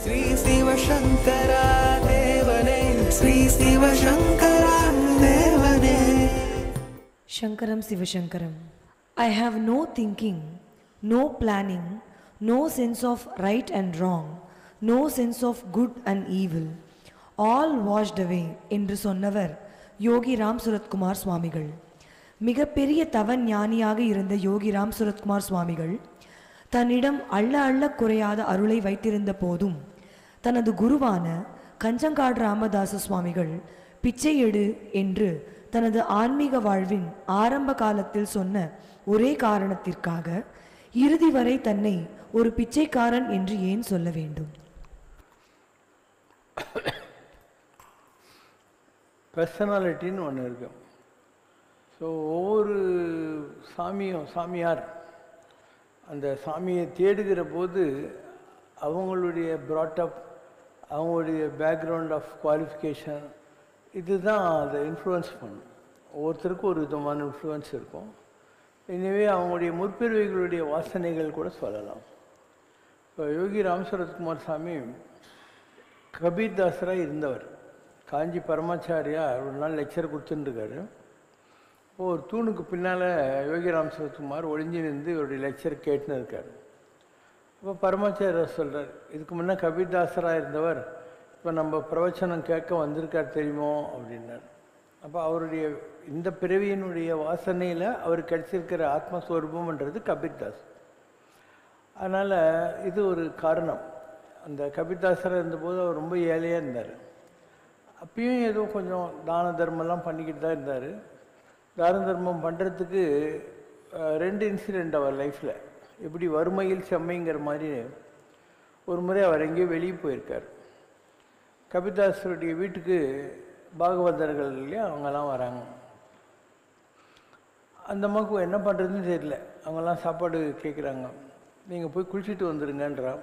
ஸ்ரீ சிவசங்கரா தேவனே, ஸ்ரீ சிவசங்கரா தேவனே. Shankaram Sivashankaram. I have no thinking, no planning, no sense of right and wrong, no sense of good and evil. All washed away என்று சொன்னவர் யோகி ராம் சுரத்குமார் சுவாமிகள். மிகப்பெரிய தவ ஞானியாக இருந்த யோகி ராம் சுரத்குமார் சுவாமிகள் தன்னிடம் அள்ள அள்ள குறையாத அருளை வைத்திருந்த போதும் தனது குருவான கஞ்சங்காடு ராமதாச சுவாமிகள் பிச்சை எடு என்று தனது ஆன்மீக வாழ்வின் ஆரம்ப காலத்தில் சொன்ன ஒரே காரணத்திற்காக இறுதி வரை தன்னை ஒரு பிச்சைக்காரன் என்று ஏன் சொல்ல வேண்டும்? பர்சனாலிட்டின்னு ஒன்று இருக்கு. ஸோ ஒவ்வொரு சாமியார் அந்த சாமியை தேடுகிற போது அவங்களுடைய ப்ராட்டப், அவங்களுடைய பேக்ரவுண்ட் ஆஃப் குவாலிஃபிகேஷன் இதுதான் அதை இன்ஃப்ளூயன்ஸ் பண்ணும். ஒவ்வொருத்தருக்கும் ஒரு விதமான இன்ஃப்ளூயன்ஸ் இருக்கும். எனவே அவங்களுடைய முற்பிறவிகளுடைய வாசனைகள் கூட சொல்லலாம். இப்போ யோகி ராம் சுரத்குமார் சாமி கபீர்தாசராக இருந்தவர். காஞ்சி பரமாச்சாரியா ஒரு நாள் லெக்சர் கொடுத்துட்டுருக்காரு. இப்போது ஒரு தூணுக்கு பின்னால் யோகி ராம் சுரத்குமார் ஒளிஞ்சு நின்று இவருடைய லெக்சர் கேட்டுன்னு இருக்கார். இப்போ பரமாச்சாரியார் சொல்கிறார், இதுக்கு முன்னே கபீர்தாசராக இருந்தவர் இப்போ நம்ம பிரவச்சனம் கேட்க வந்திருக்கார் தெரியுமோ அப்படின்னார். அப்போ அவருடைய இந்த பிறவியினுடைய வாசனையில் அவர் கிடைச்சிருக்கிற ஆத்மஸ்வரூபம்ன்றது கபீர்தாஸ். அதனால் இது ஒரு காரணம். அந்த கபீர்தாசராக இருந்தபோது அவர் ரொம்ப ஏழையாக இருந்தார். அப்பயும் ஏதோ கொஞ்சம் தான தர்மம்லாம் பண்ணிக்கிட்டு தான் இருந்தார். தான தர்மம் பண்ணுறதுக்கு 2 இன்சிடெண்ட் அவர் லைஃப்பில். எப்படி வறுமையில் செம்மைங்கிற மாதிரி ஒரு முறை அவர் எங்கேயோ வெளியே போயிருக்கார். கபீர்தாசருடைய வீட்டுக்கு பாகவதர்கள் இல்லையா, அவங்கெல்லாம் வராங்க. அந்த அம்மாவுக்கு என்ன பண்ணுறதுன்னு தெரியல. அவங்கெல்லாம் சாப்பாடு கேட்குறாங்க. நீங்கள் போய் குளிச்சுட்டு வந்துடுங்கன்றா.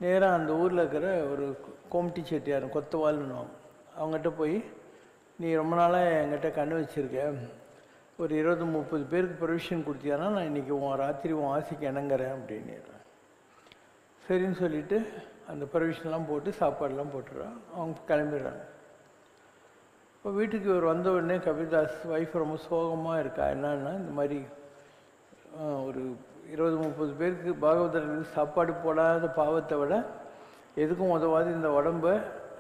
நேராக அந்த ஊரில் இருக்கிற ஒரு கோம்டி செட்டியார் கொத்தவால்னு அவங்ககிட்ட போய், நீ ரொம்ப நாளாக என்கிட்ட கண்ணு வச்சுருக்க, ஒரு 20-30 பேருக்கு ப்ரொவிஷன் கொடுத்தியானா நான் இன்றைக்கி ராத்திரி உன் ஆசைக்கு இணங்குறேன் அப்படின்னு. சரின்னு சொல்லிவிட்டு அந்த ப்ரொவிஷன்லாம் போட்டு சாப்பாடெலாம் போட்டுறான். அவங்க கிளம்பிடுறாங்க. இப்போ வீட்டுக்கு இவர் வந்த உடனே கபீர்தாஸ் ஒய்ஃப் ரொம்ப சோகமாக இருக்கா. என்னன்னா, இந்த மாதிரி ஒரு 20-30 பேருக்கு பாகவதர்களுக்கு சாப்பாடு போடாத பாவத்தை விட எதுக்கும் உதவாது இந்த உடம்பை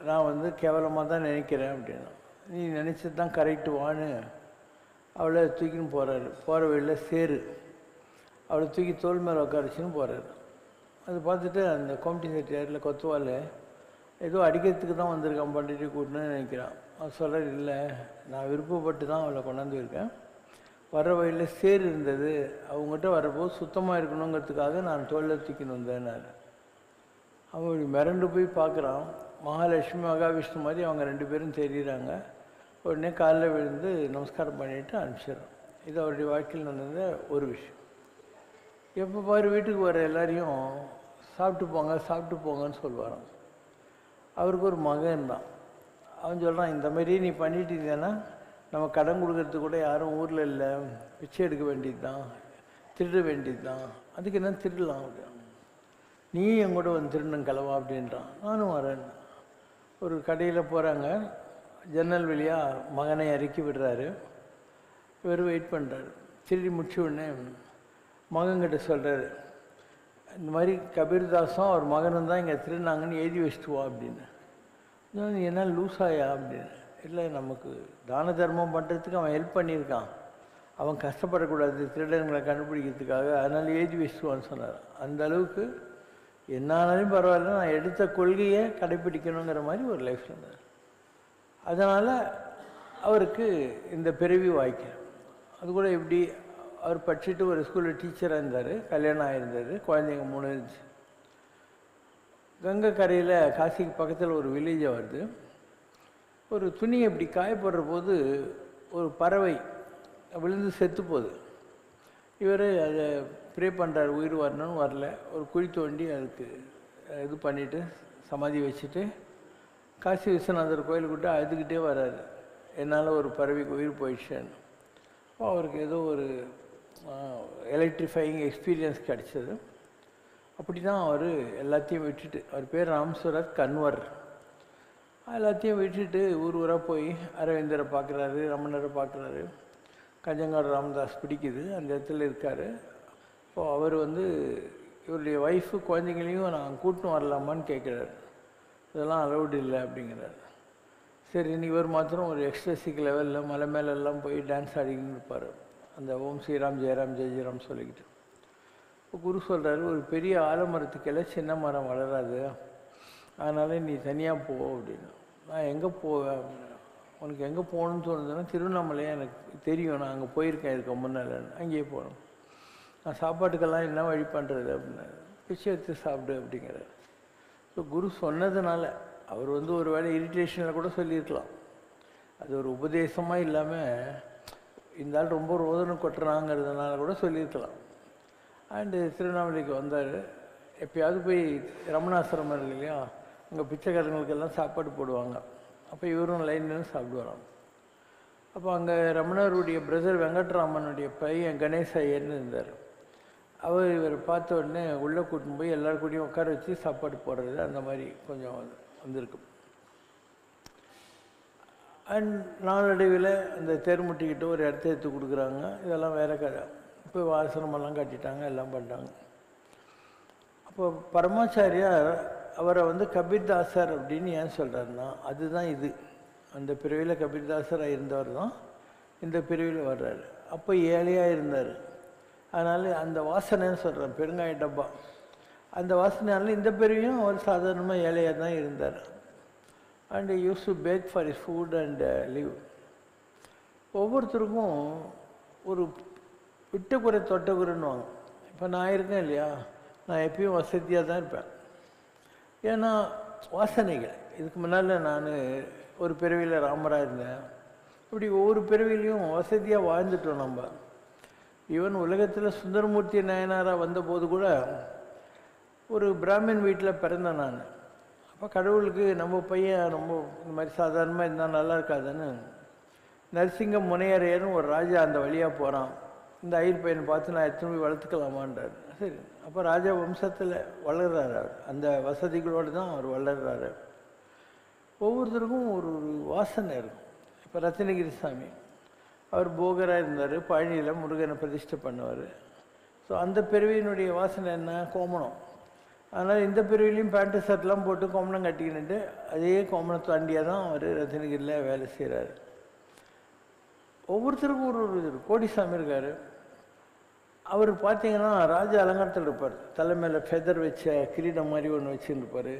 நான் கேவலமாக தான் நினைக்கிறேன் அப்படின்னா. நீ நினச்சது தான் கரெக்டு வான்னு அவளை தூக்கின்னு போகிறாரு. போகிற வழியில் சேரு அவளை தூக்கி தோல் மேலே உட்காரிச்சின்னு போகிறாரு. அது பார்த்துட்டு அந்த கோம்டி செட்டியாரில் கொத்துவால் ஏதோ அடிக்கிறதுக்கு தான் வந்திருக்கான், பண்ணிட்டு கூட்டணும்னு நினைக்கிறான். அவன் சொல்கிறார், இல்லை நான் விருப்பப்பட்டு தான் அவளை கொண்டாந்து இருக்கேன். வர வழியில் சேர் இருந்தது, அவங்ககிட்ட வரப்போது சுத்தமாக இருக்கணுங்கிறதுக்காக நான் தோளில் தூக்கின்னு வந்தேன்னாரு. அவன் மிரண்டு போய் பார்க்குறான். மகாலட்சுமி மகாவிஷ்ணு மாதிரி அவங்க 2 பேரும் தெரியுறாங்க. உடனே காலையில் விழுந்து நமஸ்காரம் பண்ணிவிட்டு அனுப்பிச்சிடறான். இது அவருடைய வாழ்க்கையில் நடந்த ஒரு விஷயம். எப்போ பாரு வீட்டுக்கு வர எல்லாரையும் சாப்பிட்டு போங்கன்னு சொல்லுவாராம். அவருக்கு ஒரு மகன் தான். அவன் சொல்கிறான், இந்த மாதிரி நீ பண்ணிட்டு இருந்தேன்னா நம்ம கடன் கொடுக்கறதுக்கு கூட யாரும் ஊரில் இல்லை, பிச்சை எடுக்க வேண்டியது தான், திருட வேண்டியது தான், அதுக்கு என்ன திருடலாம் அப்படின். நீ எங்கூட திருடணும் கிளவா அப்படின்றான். நானும் வரேன். ஒரு கடையில் போகிறாங்க. ஜன்னல் வழியாக மகனை இறக்கி விடுறாரு. இவர் வெயிட் பண்ணுறாரு. திருடி முடிச்ச உடனே மகன்கிட்ட சொல்கிறாரு, இந்த மாதிரி கபீர்தாஸும் அவர் மகனும் தான் இங்கே திருநாங்கன்னு எழுதி வச்சுட்டு வா அப்படின்னு. நீ என்ன லூஸாயா அப்படின்னு. இல்லை, நமக்கு தான தர்மம் பண்ணுறதுக்கு அவன் ஹெல்ப் பண்ணியிருக்கான், அவன் கஷ்டப்படக்கூடாது திருடங்களை கண்டுபிடிக்கிறதுக்காக, அதனால் எழுதி வச்சுட்டுவான்னு சொன்னார். அந்த அளவுக்கு என்னாலும் பரவாயில்ல, நான் எடுத்த கொள்கையை கடைப்பிடிக்கணுங்கிற மாதிரி ஒரு லைஃப் இருந்தார். அதனால் அவருக்கு இந்த பிறவி வாய்க்கிறார். அது கூட எப்படி, அவர் படிச்சுட்டு ஒரு ஸ்கூலில் டீச்சராக இருந்தார். கல்யாணம் ஆகிருந்தது, குழந்தைங்க 3 இருந்துச்சு. கங்கை கரையில் காசிக்கு பக்கத்தில் ஒரு வில்லேஜை வருது. ஒரு துணியை இப்படி காயப்படுற போது ஒரு பறவை விழுந்து செத்து போகுது. இவர் அதை ப்ரே பண்ணுறாரு, உயிர் வரணும்னு வரல. ஒரு குழி தோண்டி அதுக்கு இது பண்ணிவிட்டு சமாதி வச்சுட்டு காசி விஸ்வநாதர் கோயிலுக்கிட்ட அழுதுகிட்டே வர்றாரு, என்னால் ஒரு பறவைக்கு உயிர் போயிடுச்சேன்னு. அவருக்கு ஏதோ ஒரு எலக்ட்ரிஃபையிங் எக்ஸ்பீரியன்ஸ் கிடச்சிது. அப்படி தான் அவர் எல்லாத்தையும் விட்டுட்டு, அவர் பேர் ராம்சூரத் கன்வர், எல்லாத்தையும் விட்டுட்டு ஊர் ஊராக போய் அரவிந்தரை பார்க்குறாரு, ரமணரை பார்க்குறாரு. கஞ்சங்காடு ராமதாஸ் பிடிக்குது, அந்த இடத்துல இருக்கார். இப்போது அவர் வந்து இவருடைய ஒய்ஃபு குழந்தைங்களையும் நான் கூட்டின்னு வரலாமான்னு கேட்குறாரு. இதெல்லாம் அலௌடு இல்லை அப்படிங்கிறார். சரி, இவர் மாத்திரம் ஒரு எக்ஸ்ட்ரசிக் லெவலில் மலை மேலெல்லாம் போய் டான்ஸ் ஆடிக்கின்னு இருப்பார், அந்த ஓம் ஸ்ரீராம் ஜெயராம் ஜெய் ஜெயராம் சொல்லிக்கிட்டு. இப்போ குரு சொல்கிறாரு, ஒரு பெரிய ஆலமரத்துக்கெல்ல சின்ன மரம் வளராது, அதனால் நீ தனியாக போ அப்படின்னு. நான் எங்கே போவேன், உனக்கு எங்கே போகணுன்னு தோணுதுன்னா திருவண்ணாமலையே எனக்கு தெரியும், நான் அங்கே போயிருக்கேன் இதுக்கு முன்னால், அங்கேயே போகணும். நான் சாப்பாட்டுக்கெல்லாம் என்ன வழி பண்ணுறது அப்படின்னா, பிச்சை எடுத்து சாப்பிடு அப்படிங்கிறார். ஸோ குரு சொன்னதுனால அவர் வந்து ஒரு வேளை இரிட்டேஷனில் கூட சொல்லியிருக்கலாம், அது ஒரு உபதேசமாக இல்லாமல் இந்த ஆள் ரொம்ப ரோதனை கொட்டுறாங்கிறதுனால கூட சொல்லியிருக்கலாம். அண்டு திருவண்ணாமலைக்கு வந்தார். எப்பயாவது போய் ரமணாசிரமம் இருக்கு இல்லையா, அங்கே பிச்சைக்காரங்களுக்கெல்லாம் சாப்பாடு போடுவாங்க. அப்போ இவரும் லைன்னு சாப்பிடுவாராம். அப்போ அங்கே ரமணருடைய பிரதர் வெங்கட்ராமனுடைய பையன் கணேச ஐயர்னு இருந்தார். அவர் இவரை பார்த்த உடனே உள்ளே கூட்டின்னு போய் எல்லாரும் கூடயும் உட்கார வச்சு சாப்பாடு போடுறது, அந்த மாதிரி கொஞ்சம் வந்திருக்கு. அண்ட் நாளடைவில் அந்த தேர்முட்டிக்கிட்ட ஒரு இடத்த எடுத்து கொடுக்குறாங்க. இதெல்லாம் வேற கதை. இப்போ ஆசிரமெல்லாம் கட்டிட்டாங்க, எல்லாம் பண்ணிட்டாங்க. அப்போ பரமாச்சாரியார் அவரை வந்து கபீர்தாசர் அப்படின்னு ஏன் சொல்கிறாருன்னா, அதுதான் இது, அந்த பிரிவில் கபீர்தாசராக இருந்தவர் தான் இந்த பிரிவில் வர்றாரு. அப்போ ஏழையாக இருந்தார், அதனால் அந்த வாசனைன்னு சொல்கிறேன், பெருங்காய டப்பா, அந்த வாசனையால் இந்த பிரிவையும் அவர் சாதாரணமாக ஏழையாக தான் இருந்தார். And use to beg for his food and live. ஒவ்வொருத்தருக்கும் ஒரு விட்டுக்குறை தொட்டக்குறைன்னுவாங்க. இப்போ நான் இருக்கேன் இல்லையா, நான் எப்பயும் வசதியாக தான் இருப்பேன். ஏன்னா வாசனைகள், இதுக்கு முன்னால் நான் ஒரு பிறவியில் ராமராக இருந்தேன். இப்படி ஒவ்வொரு பிறவிலையும் வசதியாக வாழ்ந்துட்டோம் நம்ம. ஈவன் உலகத்தில் சுந்தரமூர்த்தி நாயனாராக வந்தபோது கூட ஒரு பிராமின் வீட்டில் பிறந்தேன் நான். அப்போ கடவுளுக்கு நம்ம பையன் ரொம்ப இந்த மாதிரி சாதாரணமாக இருந்தால் நல்லா இருக்காதுன்னு நரசிங்க முனையரையர்னு ஒரு ராஜா அந்த வழியாக போகிறான். இந்த ஐயர் பையனை பார்த்து நான் எத்தனை போய் வளர்த்துக்கலாமான்றார். சரி, அப்போ ராஜா வம்சத்தில் வளர்கிறார் அவர், அந்த வசதிகளோடு தான் அவர் வளர்கிறாரு. ஒவ்வொருத்தருக்கும் ஒரு ஒரு வாசனை இருக்கும். இப்போ ரத்னகிரி சாமி அவர் போகராக இருந்தார், பழனியில் முருகனை பிரதிஷ்டை பண்ணுவார். ஸோ அந்த பிறவியினுடைய வாசனை என்ன, கோமணம். அதனால் இந்த பிரிவிலையும் பேண்ட்டு ஷர்ட்லாம் போட்டு கோமணம் கட்டிக்கிட்டு அதே கோமணத்தை தாண்டியாக தான் அவர் ரத்னகிரியில் வேலை செய்கிறார். ஒவ்வொருத்தருக்கும் ஒரு ஒரு கோடிசாமி இருக்கார். அவர் பார்த்தீங்கன்னா ராஜா அலங்காரத்தில் இருப்பார், தலைமையில் ஃபெதர் வச்ச கிரீடம் மாதிரி ஒன்று வச்சுருப்பார்.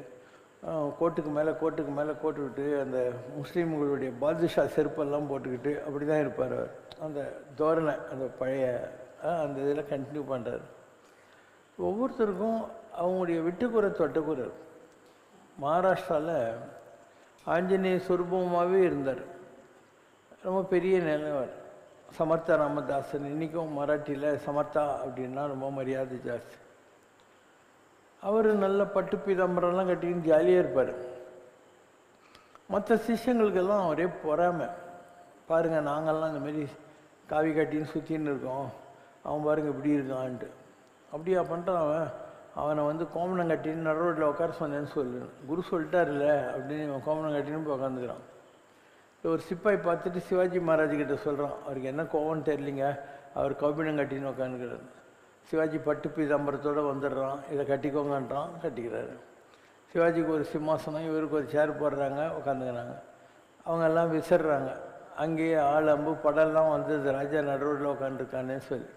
கோட்டுக்கு மேலே கோட்டு விட்டு அந்த முஸ்லீம்களுடைய பாதுஷா செருப்பெல்லாம் போட்டுக்கிட்டு அப்படி தான் இருப்பார் அவர். அந்த தோரணை, அந்த பழைய அந்த இதில் கண்டினியூ பண்ணுறார். ஒவ்வொருத்தருக்கும் அவங்களுடைய விட்டுக்குறை தொட்டக்குறை. மகாராஷ்டிராவில் ஆஞ்சநேய சுரூபமாகவே இருந்தார், ரொம்ப பெரிய நிலவர். சமர்த்தா ராமதாசன், இன்றைக்கும் மராட்டியில் சமர்த்தா அப்படின்னா ரொம்ப மரியாதை ஜாஸ்தி. அவர் நல்ல பட்டு பீதாம்பரம்லாம் கட்டிக்கின்னு ஜாலியாக இருப்பார். மற்ற சிஷ்யங்களுக்கெல்லாம் அவரே பொறாமை. பாருங்கள், நாங்கள்லாம் இந்தமாரி காவி கட்டின்னு சுற்றின்னு இருக்கோம், அவன் பாருங்கள் இப்படி இருக்கான்ட்டு. அப்படியா பண்ணுறான் அவனை வந்து கோமணம் கட்டின்னு நடு ரோட்டில் உட்கார சொன்னேன்னு சொல்லு, குரு சொல்லிட்டார்ல அப்படின்னு அவன் கோமணம் கட்டின்னு போய் உட்காந்துக்கிறான். ஒரு சிப்பாய் பார்த்துட்டு சிவாஜி மகாராஜ்கிட்ட சொல்கிறான், அவருக்கு என்ன கோவம்னு தெரியலிங்க, அவர் கௌபினம் கட்டின்னு உட்காந்துக்கிறார். சிவாஜி பட்டு பீதாம்பரத்தோடு வந்துடுறான், இதை கட்டிக்கோங்கன்றான், கட்டிக்கிறாரு. சிவாஜிக்கு ஒரு சிம்மாசனம், இவருக்கு ஒரு சேர் போடுறாங்க, உட்காந்துக்கிறாங்க. அவங்கெல்லாம் விசிறாங்க. அங்கேயே ஆள் அம்பு படம்லாம் வந்தது, ராஜா நடுரோட்டில் உட்காந்துருக்கானே சொல்லி.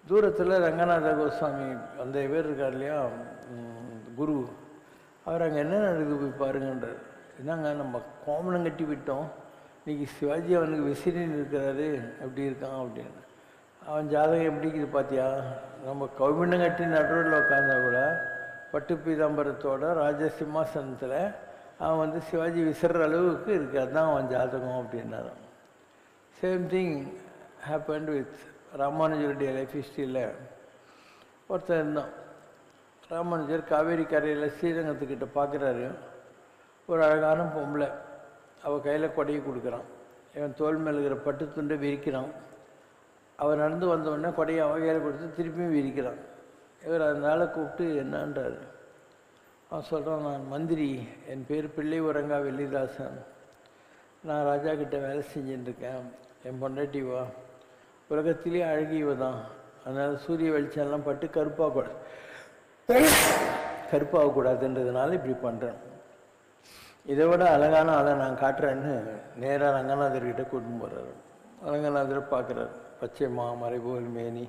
தூரத்தில் ரங்கநாத கோஸ்வாமி அந்த பேர் இருக்கார் இல்லையா, குரு, அவர் அங்கே என்ன நடக்குது போய் பாருங்கன்றார். என்னங்க, நம்ம கோமணம் கட்டி விட்டோம், இன்றைக்கி சிவாஜி அவனுக்கு விசிறின்னு இருக்கிறாரு, எப்படி இருக்கான் அப்படின்னு. அவன் ஜாதகம் எப்படி இருக்குது பார்த்தியா, நம்ம கௌபிண்டம் கட்டி நடுவில் உட்காந்தா கூட பட்டு பீதாம்பரத்தோட ராஜ சிம்மாசனத்தில் அவன் வந்து சிவாஜி விசிற அளவுக்கு இருக்குது, அதுதான் அவன் ஜாதகம் அப்படின்னாரான். சேம் திங் ஹேப்பன்ட் வித் ராமானுஜருடைய லைஃப் ஹிஸ்ட்ரியில். ஒருத்தர் இருந்தான், ராமானுஜர் காவேரி கரையில் ஸ்ரீரங்கத்துக்கிட்ட பார்க்குறாரு. ஒரு அழகான பொம்பளை, அவள் கையில் கொடையை கொடுக்குறான். இவன் தோல் மேலே இருக்கிற பட்டு துண்டை விரிக்கிறான். அவர் நடந்து வந்தவுடனே கொடையை அவகையில் கொடுத்து திருப்பியும் விரிக்கிறான். இவர் அந்த ஆளை கூப்பிட்டு என்னான்றார். அவன் சொல்கிறான், நான் மந்திரி, என் பேர் பிள்ளை உரங்கா வெள்ளிதாசன், நான் ராஜா கிட்ட வேலை செஞ்சுட்டுருக்கேன், என் பொண்டாட்டிவா, உலகத்திலே அழகியவ தான், அதனால் சூரிய வெளிச்சம்லாம் பட்டு கருப்பாகக்கூடாதுன்றதுனால இப்படி பண்ணுறேன், இதை விட அழகான ஆளை நான் காட்டுறேன்னு நேராக ரங்கநாதர்கிட்ட கூட்டின்னு போகிறாரு. ரங்கநாதரை பார்க்குறாரு. பச்சை மறைபோல் மேனி,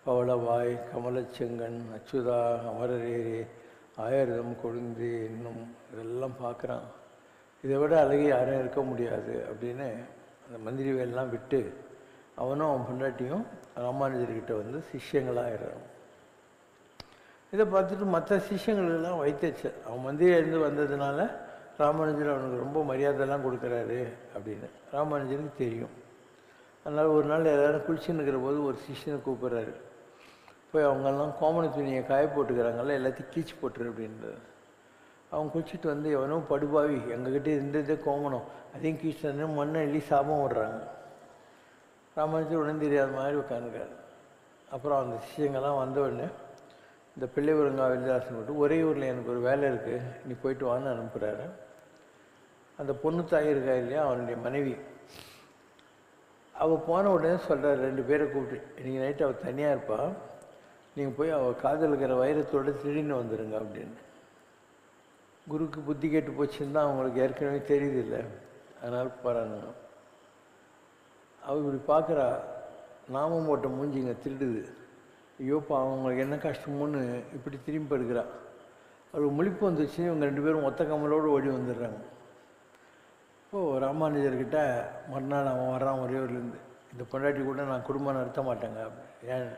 பவளவாய், கமலச்செங்கன், அச்சுதா, அமரரேரே, ஆயிரம் கொழுந்து இன்னும் இதெல்லாம் பார்க்குறான். இதை விட அழகி யாரும் இருக்க முடியாது அப்படின்னு அந்த மந்திரி வேலெலாம் விட்டு அவனும் அவன் பொண்டாட்டியும் ராமானுஜர்கிட்ட வந்து சிஷ்யங்களாகிடுறான். இதை பார்த்துட்டு மற்ற சிஷ்யங்களுக்கெல்லாம் வைத்தச்சு. அவன் மந்திரியிலேருந்து வந்ததுனால ராமானுஜர் அவனுக்கு ரொம்ப மரியாதைலாம் கொடுக்குறாரு அப்படின்னு ராமானுஜருக்கு தெரியும். அதனால் ஒரு நாள் எல்லோரும் குளிச்சுன்னு இருக்கிற போது ஒரு சிஷ்யனை கூப்பிட்றாரு. போய் அவங்கெல்லாம் கோமண துணியை காய போட்டுக்கிறாங்கல்ல, எல்லாத்தையும் கீச்சு போட்டுரு அப்படின்றது. அவன் குளிச்சுட்டு வந்து எவனோ படுபாவி, எங்ககிட்ட இருந்ததே கோமணம், அதையும் கீச்சு வந்து மண்ணை அள்ளி சாபம் விடுறாங்க. ராமானுஜர் உடனே தெரியாத மாதிரி உட்காந்துக்காரு. அப்புறம் அந்த சிஷ்யங்கள்லாம் வந்த உடனே இந்த பிள்ளை உரங்கா வெள்ளிதாசன் விட்டு, ஒரே ஊரில் எனக்கு ஒரு வேலை இருக்குது, நீ போயிட்டு வான்னு அனுப்புகிறாரு. அந்த பொண்ணு தாய் இருக்கா இல்லையா, அவனுடைய மனைவி, அவள் போன உடனே சொல்கிறார், 2 பேரை கூப்பிட்டு, இன்றைக்கி நைட்டு அவள் தனியாக இருப்பாள், நீங்கள் போய் அவள் காதில் இருக்கிற வைரத்தோடு திடீர்னு வந்துடுங்க அப்படின்னு. குருக்கு புத்தி கேட்டு போச்சுன்னு தான் அவங்களுக்கு ஏற்கனவே தெரியுது இல்லை, அதனால் போகிறாங்க. அவள் இப்படி பார்க்குறா, நாமம் போட்ட மூஞ்சிங்க திருடுது, ஐயோப்பா அவங்களுக்கு என்ன கஷ்டமோன்னு இப்படி திரும்பி எடுக்கிறா. அவள் முழிப்பு வந்துச்சு. இவங்க 2 பேரும் ஒத்த கமலோடு ஓடி வந்துடுறாங்க. இப்போது ராமானுஜர்கிட்ட மறுநாள் அவன் வர்றான் ஒரே ஊர்லேருந்து, இந்த பொண்டாட்டி கூட நான் குடும்பம் நடத்த மாட்டேங்க. ஏன்,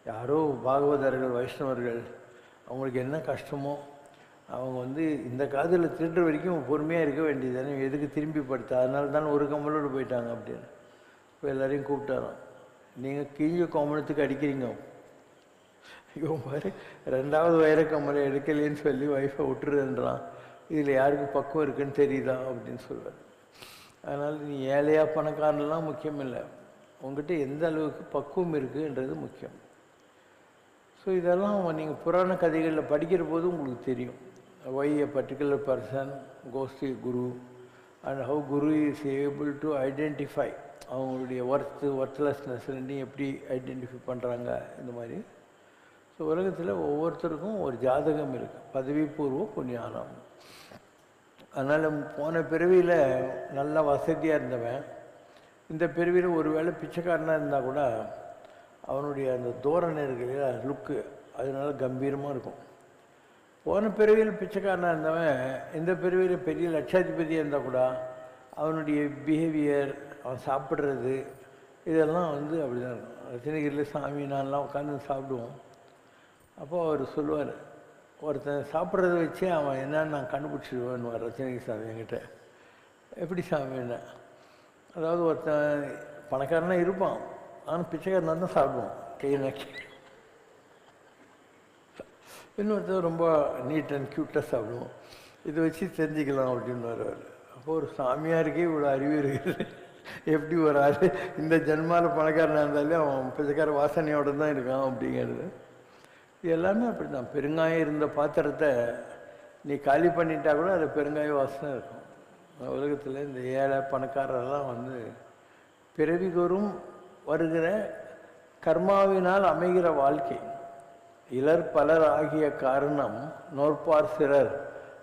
யாரோ பாகவதர்கள் வைஷ்ணவர்கள், அவங்களுக்கு என்ன கஷ்டமோ அவங்க வந்து இந்த காதில் திருடுற வரைக்கும் பொறுமையாக இருக்க வேண்டியது தானே, எதுக்கு திரும்பி படுத்த, அதனால தான் ஒரு கமலோடு போயிட்டாங்க அப்படின்னு. இப்போ எல்லோரையும் கூப்பிட்டாராம். நீங்கள் கிழிஞ்ச கோமணத்துக்கு அடிக்கிறீங்க, ஐயோ மாதிரி 2வது வைர கமலை எடுக்கலேன்னு சொல்லி ஒய்ஃபை விட்டுருன்றான், இதில் யாருக்கு பக்குவம் இருக்குன்னு தெரியுதா அப்படின்னு சொல்லுவார். அதனால் நீ ஏழையா பணக்காரன்லாம் முக்கியம் இல்லை, உங்கள்கிட்ட எந்த அளவுக்கு பக்குவம் இருக்குன்றது முக்கியம். ஸோ இதெல்லாம் நீங்கள் புராண கதைகளில் படிக்கிற போது உங்களுக்கு தெரியும். Why a particular person goes to guru and how guru is able to identify அவங்களுடைய ஒர்த்லெஸ்னஸ் ரெண்டையும் எப்படி ஐடென்டிஃபை பண்ணுறாங்க இந்த மாதிரி. ஸோ உலகத்தில் ஒவ்வொருத்தருக்கும் ஒரு ஜாதகம் இருக்குது, பதவி பூர்வ புண்ணியானம். அதனால் போன பிறவியில் நல்ல வசதியாக இருந்தவன் இந்த பிறவியில் ஒரு வேளை பிச்சைக்காரனாக இருந்தால் கூட அவனுடைய அந்த தோரணை இருக்கிற லுக்கு அதனால கம்பீரமாக இருக்கும். போன பிறவியில் பிச்சைக்காரனாக இருந்தவன் இந்த பிறவியில் பெரிய லட்சாதிபதியாக இருந்தால் கூட அவனுடைய பிஹேவியர், அவன் சாப்பிட்றது இதெல்லாம் வந்து அப்படி தான் இருக்கும். ரத்தினகிரியில் சாமி நான்லாம் உட்காந்து சாப்பிடுவோம். அப்போது அவர் சொல்லுவார், ஒருத்தன் சாப்பிட்றத வச்சே அவன் என்னன்னு நான் கண்டுபிடிச்சிடுவேன்னு ரத்தினகிரி சாமி என்கிட்ட. எப்படி சாமி என்ன, அதாவது ஒருத்தன் பணக்காரனாக இருப்பான், ஆனால் பிச்சைக்காரனாக தான் சாப்பிடுவான் கையை நக்கி. இன்னொருத்தர் ரொம்ப நீட் அண்ட் க்யூட்டாக சாப்பிடுவோம், இதை வச்சு தெரிஞ்சுக்கலாம் அப்படின்னு வருவார். அப்போது ஒரு சாமியாருக்கே இவ்வளோ அறிவு இருக்குது, எப்படி ஒரு ஆள் இந்த ஜென்மாவில் பணக்காரனாக இருந்தாலே அவன் பிச்சைக்கார வாசனையோடு தான் இருக்கான் அப்படிங்கிறது. இது எல்லாமே அப்படி தான். பெருங்காயம் இருந்த பாத்திரத்தை நீ காலி பண்ணிட்டா கூட அது பெருங்காய வாசனை இருக்கும். உலகத்தில் இந்த ஏழை பணக்காரெல்லாம் வந்து பிறவிதோறும் வருகிற கர்மாவினால் அமைகிற வாழ்க்கை. இலர் பலர் ஆகிய காரணம் நோற்பார் சிலர்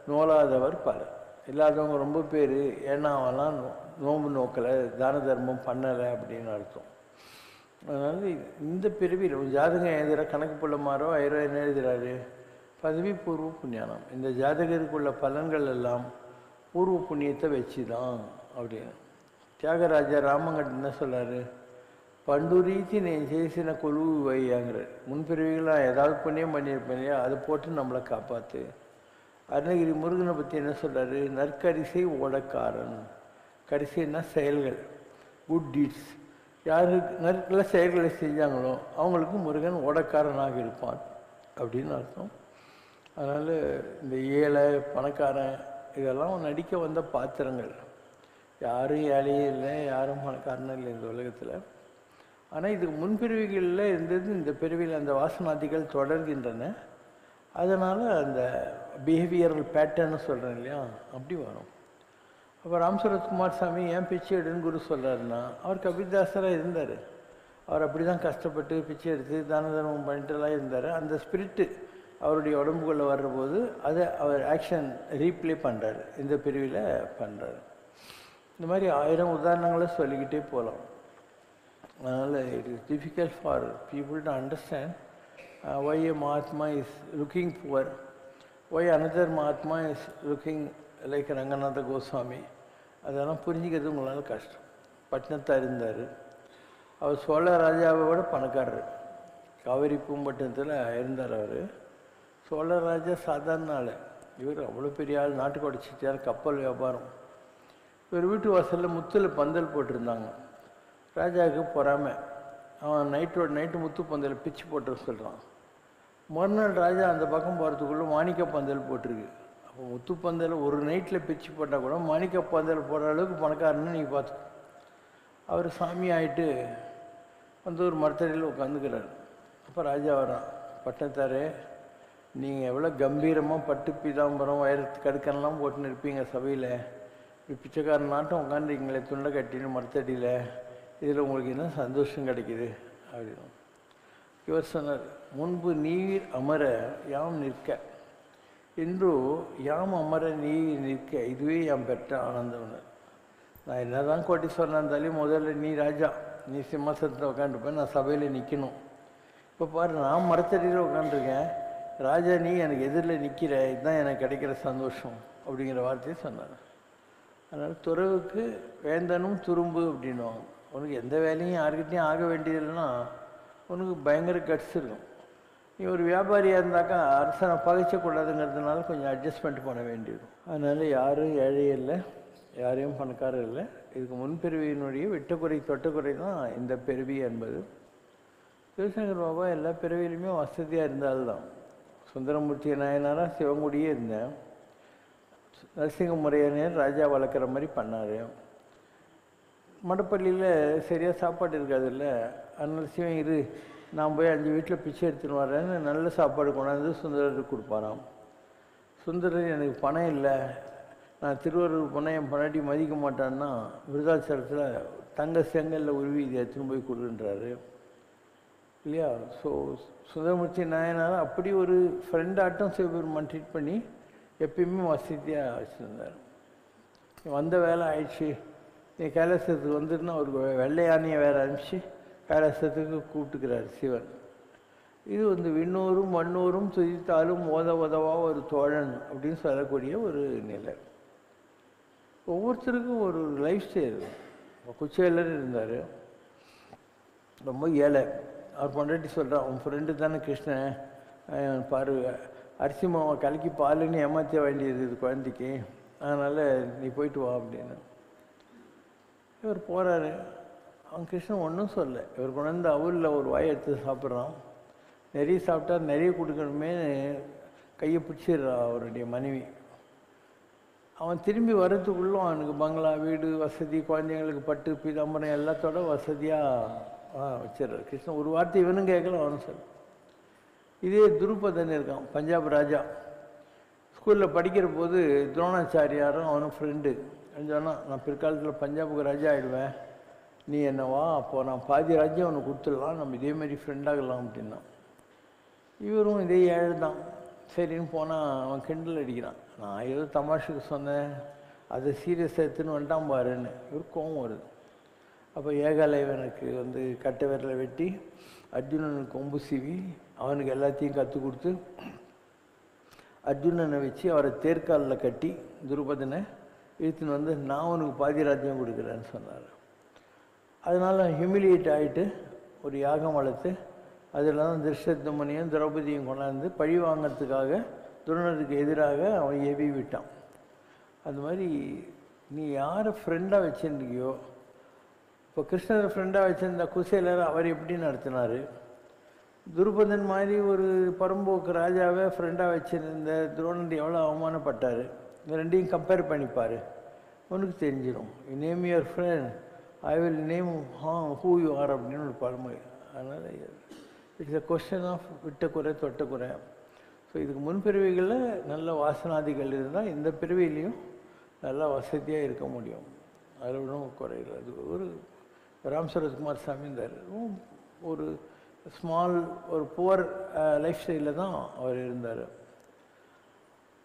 நோலாதவர் பலர். இல்லாதவங்க ரொம்ப பேர், ஏன்னா அவெல்லாம் நோம்பு நோக்கலை, தான தர்மம் பண்ணலை அப்படின்னு அர்த்தம். அதனால் இந்த பிறவியில் ஜாதகம் எழுதுகிற கணக்கு புள்ளமாரோ என்ன எழுதுகிறாரு, பதவி பூர்வ புண்ணியானம். இந்த ஜாதகருக்குள்ள பலன்கள் எல்லாம் பூர்வ புண்ணியத்தை வச்சு தான் அப்படின்னு. தியாகராஜா ராமங்கட் என்ன சொல்கிறாரு, பண்டுரீத்தி நீ చేసిన கொலுவு வையாங்கிறார். முன்பிறவிகள் நான் ஏதாவது புண்ணியம் பண்ணியிருப்பேன் இல்லையா, அதை போட்டு நம்மளை காப்பாற்று. அருணகிரி முருகனை பற்றி என்ன சொல்கிறாரு, நற்கரிசை ஓடக்காரன். கரிசைன்னா செயல்கள், குட் டீட்ஸ். யாருக்கு நல்ல செயல்களை செஞ்சாங்களோ அவங்களுக்கு முருகன் ஓடக்காரனாக இருப்பான் அப்படின்னு அர்த்தம். அதனால் இந்த ஏழை பணக்காரன் இதெல்லாம் நடிக்க வந்த பாத்திரங்கள். யாரும் ஏழையே இல்லை, யாரும் பணக்காரனும் இல்லை இந்த உலகத்தில். ஆனால் இதுக்கு முன்பிறவிகளில் இருந்தது இந்த பிறவியில் அந்த வாசனாதிகள் தொடர்கின்றன. அதனால் அந்த பிஹேவியரல் பேட்டர்ன்னு சொல்கிறேன் இல்லையா, அப்படி வரும். அப்போ ராமசுரத்குமார் சாமி ஏன் பிச்சை எடுன்னு குரு சொல்கிறாருன்னா, அவர் கபிதாசராக இருந்தார். அவர் அப்படி தான் கஷ்டப்பட்டு பிச்சை எடுத்து தான தர்மம் பண்ணிட்டுலாம் இருந்தார். அந்த ஸ்பிரிட்டு அவருடைய உடம்புக்குள்ளே வர்றபோது அதை அவர் ஆக்ஷன் ரீப்ளே பண்ணுறாரு, இந்த பிரிவில் பண்ணுறாரு. இந்த மாதிரி 1000 உதாரணங்களை சொல்லிக்கிட்டே போகலாம். அதனால் it is difficult for people to understand why a Mahatma is looking poor, why another Mahatma is looking like Ranganatha Goswami. அதெல்லாம் புரிஞ்சிக்கிறது உங்களால் கஷ்டம். பட்டினத்தார் இருந்தார், அவர் சோழ ராஜாவை விட பணக்காரர். காவிரி பூம்பட்டினத்தில் இருந்தார் அவர். சோழ ராஜா சாதாரண ஆள், இவர் அவ்வளோ பெரிய ஆள், நாட்டுக்கோட்டை செட்டியார், கப்பல் வியாபாரம். இவர் வீட்டு வாசலில் முத்தில் பந்தல் போட்டிருந்தாங்க. ராஜாவுக்கு பொறாமை, அவன் நைட்டு முத்து பந்தல் பிச்சு போட்டு சொல்கிறான். மறுநாள் ராஜா அந்த பக்கம் போகிறதுக்குள்ளே மாணிக்க பந்தல் போட்டிருக்கு. அப்போ முத்து பந்தல் ஒரு நைட்டில் பிச்சு போட்டால் கூட மாணிக்க பந்தல் போடுற அளவுக்கு பணக்காரன்னு நீங்கள் பார்த்து. அவர் சாமி ஆகிட்டு வந்து ஒரு மரத்தடியில் உட்காந்துக்கிறார். அப்போ ராஜா வரான், பட்டத்தாரே நீங்கள் எவ்வளோ கம்பீரமாக பட்டு பீதாம்பரம் வயரத்து கடுக்கெல்லாம் போட்டுன்னு இருப்பீங்க சபையில், இப்படி பிச்சைக்காரன் நாட்டம் உட்காந்துருக்கீங்களே துண்டை கட்டின்னு மரத்தடியில், இதில் உங்களுக்கு என்ன சந்தோஷம் கிடைக்கிது அப்படின்னு. இவர் சொன்னார், முன்பு நீர் அமர யாம் நிற்க, இன்று யாம் அமர நீர் நிற்க, இதுவே யாம் பெற்ற ஆனந்தம்னு. நான் என்ன தான் கோட்டீஸ்வரனாக இருந்தாலும் முதல்ல நீ ராஜா, நீ சிம்மாசனத்தில் உட்காந்துருப்பேன், நான் சபையில் நிற்கணும். இப்போ பாரு, நான் மரத்தடியில் உட்காந்துருக்கேன், ராஜா நீ எனக்கு எதிரில் நிற்கிற, இதுதான் எனக்கு கிடைக்கிற சந்தோஷம் அப்படிங்கிற வார்த்தையை சொன்னார். அதனால் துறவுக்கு வேந்தனும் துரும்பு அப்படின்னுவாங்க. உனக்கு எந்த வேலையும் யாருக்கிட்டையும் ஆக வேண்டியதில்லைன்னா உனக்கு பயங்கர கட்ஸ் இருக்கும். நீ ஒரு வியாபாரியாக இருந்தாக்கா அரசனை பகைச்சக்கூடாதுங்கிறதுனால கொஞ்சம் அட்ஜஸ்ட்மெண்ட் பண்ண வேண்டியிருக்கும். அதனால் யாரும் ஏழை இல்லை, யாரையும் பணக்காரர் இல்லை. இதுக்கு முன்பிறவியினுடைய வெட்டக்குறை தொட்டக்குறை தான் இந்த பிறவி என்பது. சிவசங்கர் பாபா எல்லா பிறவியிலுமே வசதியாக இருந்தால்தான். சுந்தரமூர்த்தி நாயனாராக சிவங்குடியே இருந்தேன். நரசிங்க முறையனர் ராஜா வளர்க்குற மாதிரி பண்ணார். மடப்பள்ளியில் சரியாக சாப்பாடு இருக்காது இல்லை, அதனால சிவன் இரு நான் போய் 5 வீட்டில் பிச்சை எடுத்துன்னு வரேன்னு நல்ல சாப்பாடு கொண்டாந்து சுந்தரருக்கு கொடுப்பாராம். சுந்தரர் எனக்கு பணம் இல்லை, நான் திருவள்ளூர் போனால் என் பணாட்டி மதிக்க மாட்டான்னா விருதாச்சலத்தில் தங்க செங்கலில் உருவி இதை எடுத்துன்னு போய் கொடுன்றாரு இல்லையா. ஸோ சுந்தரமூர்த்தி நாயனார் அப்படி ஒரு ஃப்ரெண்டாட்டம் சிவபெருமான் ட்ரீட் பண்ணி எப்பயுமே வசதியாக வச்சுருந்தார். வந்த வேலை ஆயிடுச்சு, நீ கைலாசத்துக்கு வந்துருன்னா ஒரு வெள்ளை யானையை வேறு அனுப்பிச்சு கைலாசத்துக்கு கூப்பிட்டுக்கிறார் சிவன். இது வந்து விண்ணோரும் மண்ணோரும் துதித்தாலும் உதவா ஒரு தோழன் அப்படின்னு சொல்லக்கூடிய ஒரு நிலை. ஒவ்வொருத்தருக்கும் ஒரு லைஃப் ஸ்டைல். குச்சேலர் இருந்தார், ரொம்ப ஏழை. அவர் பொண்டாட்டி சொல்கிறான், உன் ஃப்ரெண்டு தானே கிருஷ்ணன், பாரு அரிசி மாவை கலக்கி பாலுன்னு ஏமாற்ற வேண்டியது இது குழந்தைக்கு, அதனால் நீ போயிட்டு வா அப்படின்னு. இவர் போகிறாரு. அவன் கிருஷ்ணன் ஒன்றும் சொல்ல. இவர் கொண்டாந்து அவலில் ஒரு வாயை எடுத்து சாப்பிட்றான். நிறைய சாப்பிட்டா நிறைய கொடுக்கணுமே கையை பிடிச்சிடுறா அவருடைய மனைவி. அவன் திரும்பி வர்றதுக்குள்ளும் அவனுக்கு பங்களா, வீடு, வசதி, குழந்தைங்களுக்கு பட்டு பீதாம்பரம் எல்லாத்தோட வசதியாக வச்சிடுறார் கிருஷ்ணன். ஒரு வார்த்தை இவனும் கேட்கல, அவனும் சொல்ல. இதே துருபதன் இருக்கான், பஞ்சாப் ராஜா. ஸ்கூலில் படிக்கிற போது துரோணாச்சாரியாரும் அவனும் ஃப்ரெண்டு சொன்னான், நான் பிற்காலத்தில் பஞ்சாபுக்கு ராஜா ஆகிடுவேன், நீ என்னவா, அப்போது நான் பாதி ராஜ்யம் அவனுக்கு கொடுத்துடலாம், நம்ம இதேமாரி ஃப்ரெண்டாகலாம் அப்படின்னா. இவரும் இதே ஏழு தான். சரின்னு போனால் அவன் கிண்டல் அடிக்கிறான், நான் ஏதோ தமாஷுக்கு சொன்னேன், அதை சீரியஸ் எடுத்துன்னு வந்துட்டான் பாருன்னு. இவர் கோவம் வருது. அப்போ ஏகாலைவனுக்கு வந்து கட்டை விரலை வெட்டி அர்ஜுனனுக்கு கொம்பு சீவி அவனுக்கு எல்லாத்தையும் கற்றுக் கொடுத்து அர்ஜுனனை வச்சு அவரை தேர்காலில் கட்டி துருபதனை இழுத்துன்னு வந்து நான் அவனுக்கு பாதி ராஜ்யம் கொடுக்குறேன்னு சொன்னார். அதனால் ஹியூமிலியேட் ஆகிட்டு ஒரு யாகம் வளர்த்து அதில் தான் திருஷ்டத்மனியும் திரௌபதியும் கொண்டாந்து பழி வாங்கிறதுக்காக துரோணருக்கு எதிராக அவன் ஏவி விட்டான். அது மாதிரி நீ யாரை ஃப்ரெண்டாக வச்சுருந்தியோ, இப்போ கிருஷ்ணரை ஃப்ரெண்டாக வச்சுருந்த குசேலர் அவர் எப்படி நடத்தினார், துருபதன் மாதிரி ஒரு பரம்போக்கு ராஜாவை ஃப்ரெண்டாக வச்சுருந்த துரோணர் எவ்வளோ அவமானப்பட்டார். இந்த ரெண்டையும் கம்பேர் பண்ணிப்பார், உனக்கு தெரிஞ்சிடும். You name your friend I will name who you are அப்படின்னு ஒரு பழமொழி. அதனால் இட்ஸ் அ கொஸ்டின் ஆஃப் விட்ட குறை தொட்ட குறை. ஸோ இதுக்கு முன்பிறவிகளில் நல்ல வாசனாதிகள் இருந்தால் இந்த பிறவிலையும் நல்லா வசதியாக இருக்க முடியும். அதில் ஒன்றும் குறையில்லை. அது ஒரு ராம் சரத்குமார் சாமி இருந்தார். ஒரு ஸ்மால் ஒரு புவர் லைஃப் ஸ்டைலில் தான் அவர் இருந்தார்.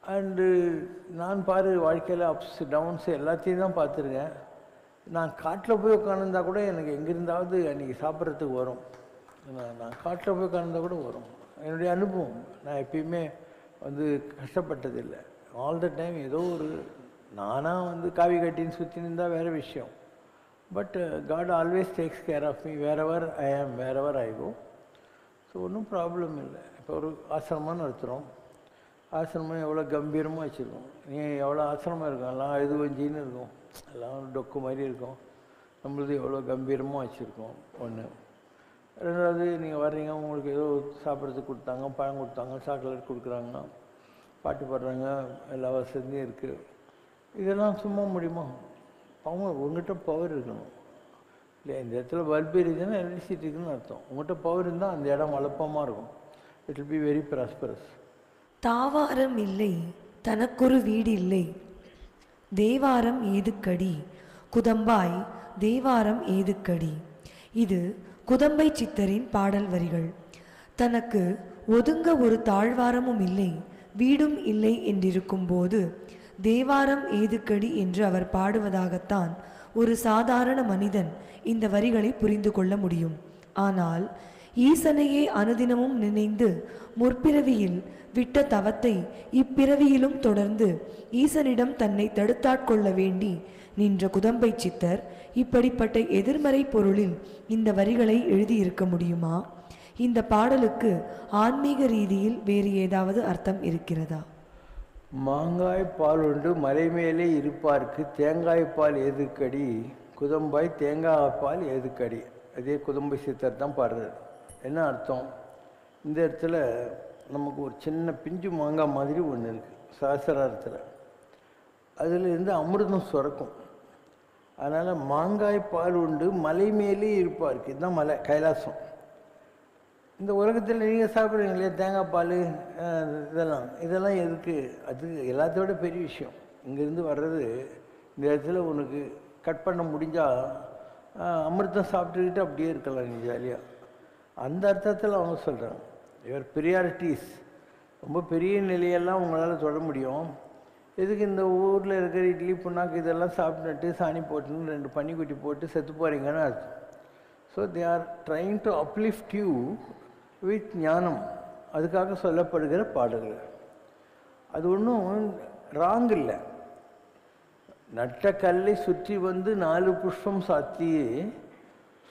அண்டு நான் வாழ்க்கையில் அப்ஸ் டவுன்ஸ் எல்லாத்தையும் தான் பார்த்துருக்கேன். நான் காட்டில் போய் உட்காந்துருந்தா கூட எனக்கு எங்கேருந்தாவது அன்றைக்கி சாப்பிட்றதுக்கு வரும். நான் காட்டில் போய் உட்காந்துருந்தா கூட வரும். என்னுடைய அனுபவம். நான் எப்பயுமே கஷ்டப்பட்டதில்லை. ஆல் த டைம் ஏதோ ஒரு நானாக காவி கட்டின்னு சுற்றி இருந்தால் வேறு விஷயம். But God always takes care of me wherever I am, wherever I go. So ஒன்றும் ப்ராப்ளம் இல்லை. இப்போ ஒரு ஆசிரமம் நடத்துகிறோம். ஆசிரமம் எவ்வளோ கம்பீரமாக வச்சுருக்கோம். நீ எவ்வளோ ஆசிரமம் இருக்கும், எல்லாம் இதுவஞ்சின்னு இருக்கும், எல்லாம் ஒரு டொக்கு மாதிரி இருக்கும். நம்மளது எவ்வளோ கம்பீரமாக வச்சுருக்கோம். ஒன்று. ரெண்டாவது, நீங்கள் வர்றீங்க, உங்களுக்கு ஏதோ சாப்பிட்றதுக்கு கொடுத்தாங்க, பழம் கொடுத்தாங்க, சாக்லேட் கொடுக்குறாங்க, பாட்டு பாடுறாங்க, எல்லா வசதியும் இருக்குது. இதெல்லாம் சும்மா முடியுமா? அவங்க உங்கள்கிட்ட பவர் இருக்கணும் இல்லையா? இந்த இடத்துல பல்பு இருக்குதுன்னா எலக்ட்ரிசிட்டி இருக்குதுன்னு அர்த்தம். உங்கள்கிட்ட பவர் இருந்தால் அந்த இடம் வளப்பமாக இருக்கும். It will be very prosperous. தாவாரம் இல்லை தனக்கொரு வீடு இல்லை, தேவாரம் ஏதுக்கடி குதம்பாய் தேவாரம் ஏதுக்கடி. இது குதம்பை சித்தரின் பாடல் வரிகள். தனக்கு ஒதுங்க ஒரு தாழ்வாரமும் இல்லை, வீடும் இல்லை என்றிருக்கும் போது தேவாரம் ஏதுக்கடி என்று அவர் பாடுவதாகத்தான் ஒரு சாதாரண மனிதன் இந்த வரிகளை புரிந்து கொள்ள முடியும். ஆனால் ஈசனையே அனுதினமும் நினைந்து முற்பிறவியில் விட்ட தவத்தை இப்பிறவியிலும் தொடர்ந்து ஈசனிடம் தன்னை தடுத்தாட்கொள்ள வேண்டி நின்ற குதம்பை சித்தர் இப்படிப்பட்ட எதிர்மறை பொருளில் இந்த வரிகளை எழுதியிருக்க முடியுமா? இந்த பாடலுக்கு ஆன்மீக ரீதியில் வேறு ஏதாவது அர்த்தம் இருக்கிறதா? மாங்காய் பால் உண்டு மலை மேலே இருப்பார்க்கு தேங்காய் பால் ஏதுக்கடி குதம்பாய் தேங்காய் பால் ஏதுக்கடி. அதே குதம்பை சித்தர் தான் பாடுறார். என்ன அர்த்தம்? இந்த இடத்துல நமக்கு ஒரு சின்ன பிஞ்சு மாங்காய் மாதிரி ஒன்று இருக்குது சாஸ்திரார்த்தத்தில். அதில் இருந்து அமிர்தம் சுரக்கும். அதனால் மாங்காய் பால் உண்டு மலை மேலே இருப்பார்க்கு. இதுதான் மலை, கைலாசம். இந்த உலகத்தில் நீங்கள் சாப்பிட்றீங்க இல்லையா தேங்காய் பால், இதெல்லாம் எதுக்கு? அது எல்லாத்தோட பெரிய விஷயம். இங்கேருந்து வர்றது இந்த இடத்துல உனக்கு கட் பண்ண முடிஞ்சால் அமிர்தம் சாப்பிட்டுக்கிட்டு அப்படியே இருக்கலாம் நீ ஜாலியாக. அந்த அர்த்தத்தில் அவங்க சொல்கிறாங்க. யுவர் ப்ரியாரிட்டிஸ் ரொம்ப பெரிய நிலையெல்லாம் உங்களால் தொட முடியும். எதுக்கு இந்த ஊரில் இருக்கிற இட்லி புண்ணாக்கு இதெல்லாம் சாப்பிட்டுட்டு சாணி போட்டுன்னு 2 பனிக்குட்டி போட்டு செத்து போகிறீங்கன்னு அர்த்தம். So they are trying to uplift you with ஞானம். அதுக்காக சொல்லப்படுகிற பாடல்கள். அது ஒன்றும் ராங் இல்லை. நட்ட கல்லை சுற்றி வந்து 4 புஷ்பம் சாத்தியே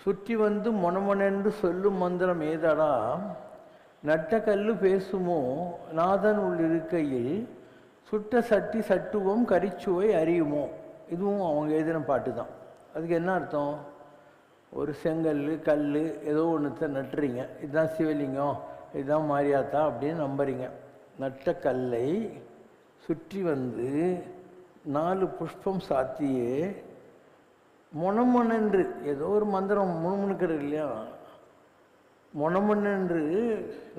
சுற்றி வந்து மொனமொனென்று சொல்லும் மந்திரம் ஏதடா, நட்ட கல்லு பேசுமோ நாதன் உள் இருக்கையில் சுட்ட சட்டி சட்டுவோம் கரிச்சுவை அறியுமோ. இதுவும் அவங்க எழுதின பாட்டு தான். அதுக்கு என்ன அர்த்தம்? ஒரு செங்கல் கல் ஏதோ ஒன்றுத்த நட்டுறீங்க, இதுதான் சிவலிங்கம், இதுதான் மாரியாத்தா அப்படின்னு நம்புறீங்க. நட்ட கல்லை சுற்றி வந்து 4 புஷ்பம் சாத்தியே மொனமொனென்று ஏதோ ஒரு மந்திரம் முணுமுணுக்கிறது இல்லையா, மொனமொனென்று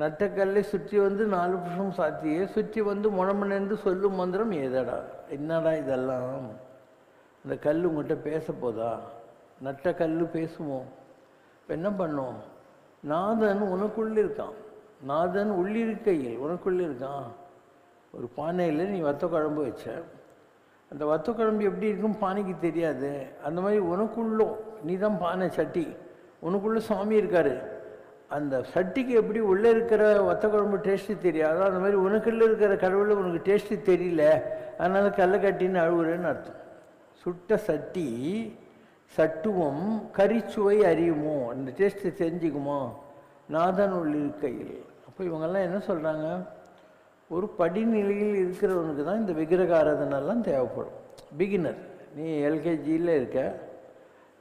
நட்டக்கல்லை சுற்றி வந்து 4 புஷ்பம் சாத்தியே சுற்றி வந்து மொனமொனென்று சொல்லும் மந்திரம் ஏதடா. என்னடா இதெல்லாம்? அந்த கல் உங்கள்கிட்ட பேச போதா? நட்ட கல் பேசுமோ? இப்போ என்ன பண்ணோம்? நாதன் உனக்குள்ளே இருக்கான். நாதன் உள்ளிருக்கையில் உனக்குள்ளே இருக்கான். ஒரு பானையில் நீ வத்த குழம்பு வச்ச, அந்த வத்த குழம்பு எப்படி இருக்கும் பானைக்கு தெரியாது. அந்த மாதிரி உனக்குள்ளும் நீ தான் பானை சட்டி, உனக்குள்ளே சாமி இருக்கார். அந்த சட்டிக்கு எப்படி உள்ளே இருக்கிற வத்த குழம்பு டேஸ்ட்டு தெரியாது, அந்த மாதிரி உனக்குள்ளே இருக்கிற கடவுள் உனக்கு டேஸ்ட்டு தெரியல, அதனால் கல்லை கட்டின்னு அழுகுறேன்னு அர்த்தம். சுட்ட சட்டி சட்டுவம் கரிச்சுவை அறியுமோ, அந்த டேஸ்ட்டு தெரிஞ்சுக்குமோ நாதன் உள்ளிருக்கையில். அப்போ இவங்கெல்லாம் என்ன சொல்கிறாங்க? ஒரு படிநிலையில் இருக்கிறவனுக்கு தான் இந்த விக்கிரக ஆராதனைலாம் தேவைப்படும். பிகினர், நீ எல்கேஜியில் இருக்க,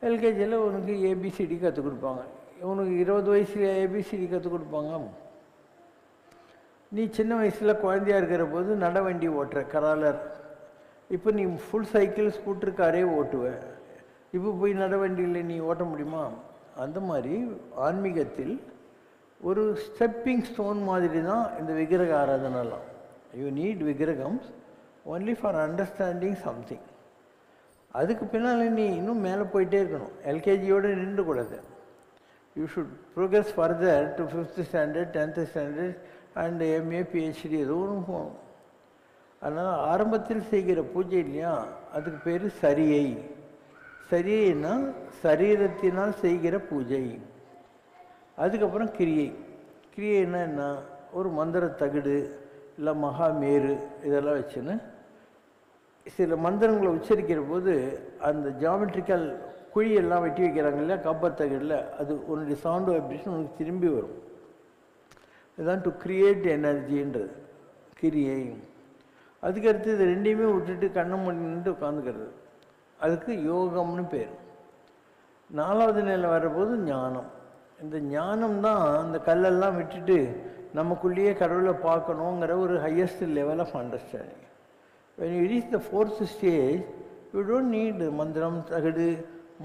எல்கேஜியில் உனக்கு ஏபிசிடி கற்றுக் கொடுப்பாங்க. உனக்கு 20 வயசில் ஏபிசிடி கற்றுக் கொடுப்பாங்க. நீ சின்ன வயசில் குழந்தையாக இருக்கிற போது நட வண்டி ஓட்டுற கராலர். இப்போ நீ ஃபுல் சைக்கிள் ஸ்கூட்டர் காரே ஓட்டுவேன். இப்போ போய் நட வண்டியில் நீ ஓட்ட முடியுமா? அந்த மாதிரி ஆன்மீகத்தில் ஒரு ஸ்டெப்பிங் ஸ்டோன் மாதிரி தான் இந்த விக்கிரக ஆராதனைலாம். யூ நீட் விக்கிரகம்ஸ் ஒன்லி ஃபார் அண்டர்ஸ்டாண்டிங் சம்திங். அதுக்கு பின்னால் நீ இன்னும் மேலே போயிட்டே இருக்கணும். எல்கேஜியோடு நின்றுக்கூடாது. You should progress further to 5th standard 10th standard and MA PhD ஏதோ ஒன்று போகணும். அதனால் ஆரம்பத்தில் செய்கிற பூஜை இல்லையா, அதுக்கு பேர் சரியை. சரியைன்னா சரீரத்தினால் செய்கிற பூஜை. அதுக்கப்புறம் கிரியை. கிரியைன்னா என்ன? ஒரு மந்திர தகுடு இல்லை மகாமேரு இதெல்லாம் வச்சுன்னு சில மந்திரங்களை உச்சரிக்கிற போது அந்த ஜாமெட்ரிக்கல் குழியெல்லாம் வெட்டி வைக்கிறாங்க இல்லையா காப்பர் தகுடில், அது உன்னுடைய சவுண்ட் வைப்ரேஷன் உனக்கு திரும்பி வரும். இதுதான் டு கிரியேட் எனர்ஜின்றது கிரியை. அதுக்கடுத்து இது ரெண்டையுமே விட்டுட்டு கண்ணை மூடிட்டு உட்காந்துக்கிறது, அதுக்கு யோகம்னு பேர். 4வது நிலை வர்றபோது ஞானம். இந்த ஞானம் தான் அந்த கல்லெல்லாம் விட்டுட்டு நமக்குள்ளேயே கடவுளை பார்க்கணுங்கிற ஒரு highest level of understanding. when you reach the 4th stage you don't need மந்திரம் தகடு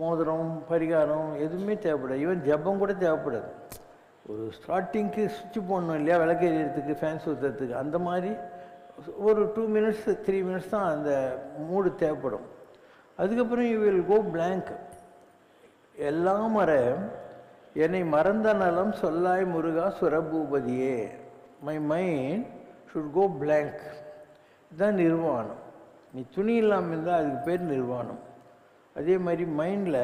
மோதிரம் பரிகாரம் எதுவுமே தேவைப்படாது. ஈவன் ஜபம் கூட தேவைப்படாது. ஒரு ஸ்டார்டிங்க்கு சுவிட்ச் போடணும் இல்லையா, விளக்கு எரியறதுக்கு ஃபேன் சுற்றுறதுக்கு, அந்த மாதிரி ஒரு 2 minutes 3 minutes தான் அந்த மூடு தேவைப்படும். அதுக்கப்புறம் யூ வில் கோ blank. எல்லாம் மற என்னை மறந்த நலம் சொல்லாய் முருகா சுரபூபதியே. My mind should go blank. இதுதான் நிர்வாணம். நீ துணி இல்லாமல் இருந்தால் அதுக்கு பேர் நிர்வாணம். அதே மாதிரி மைண்டில்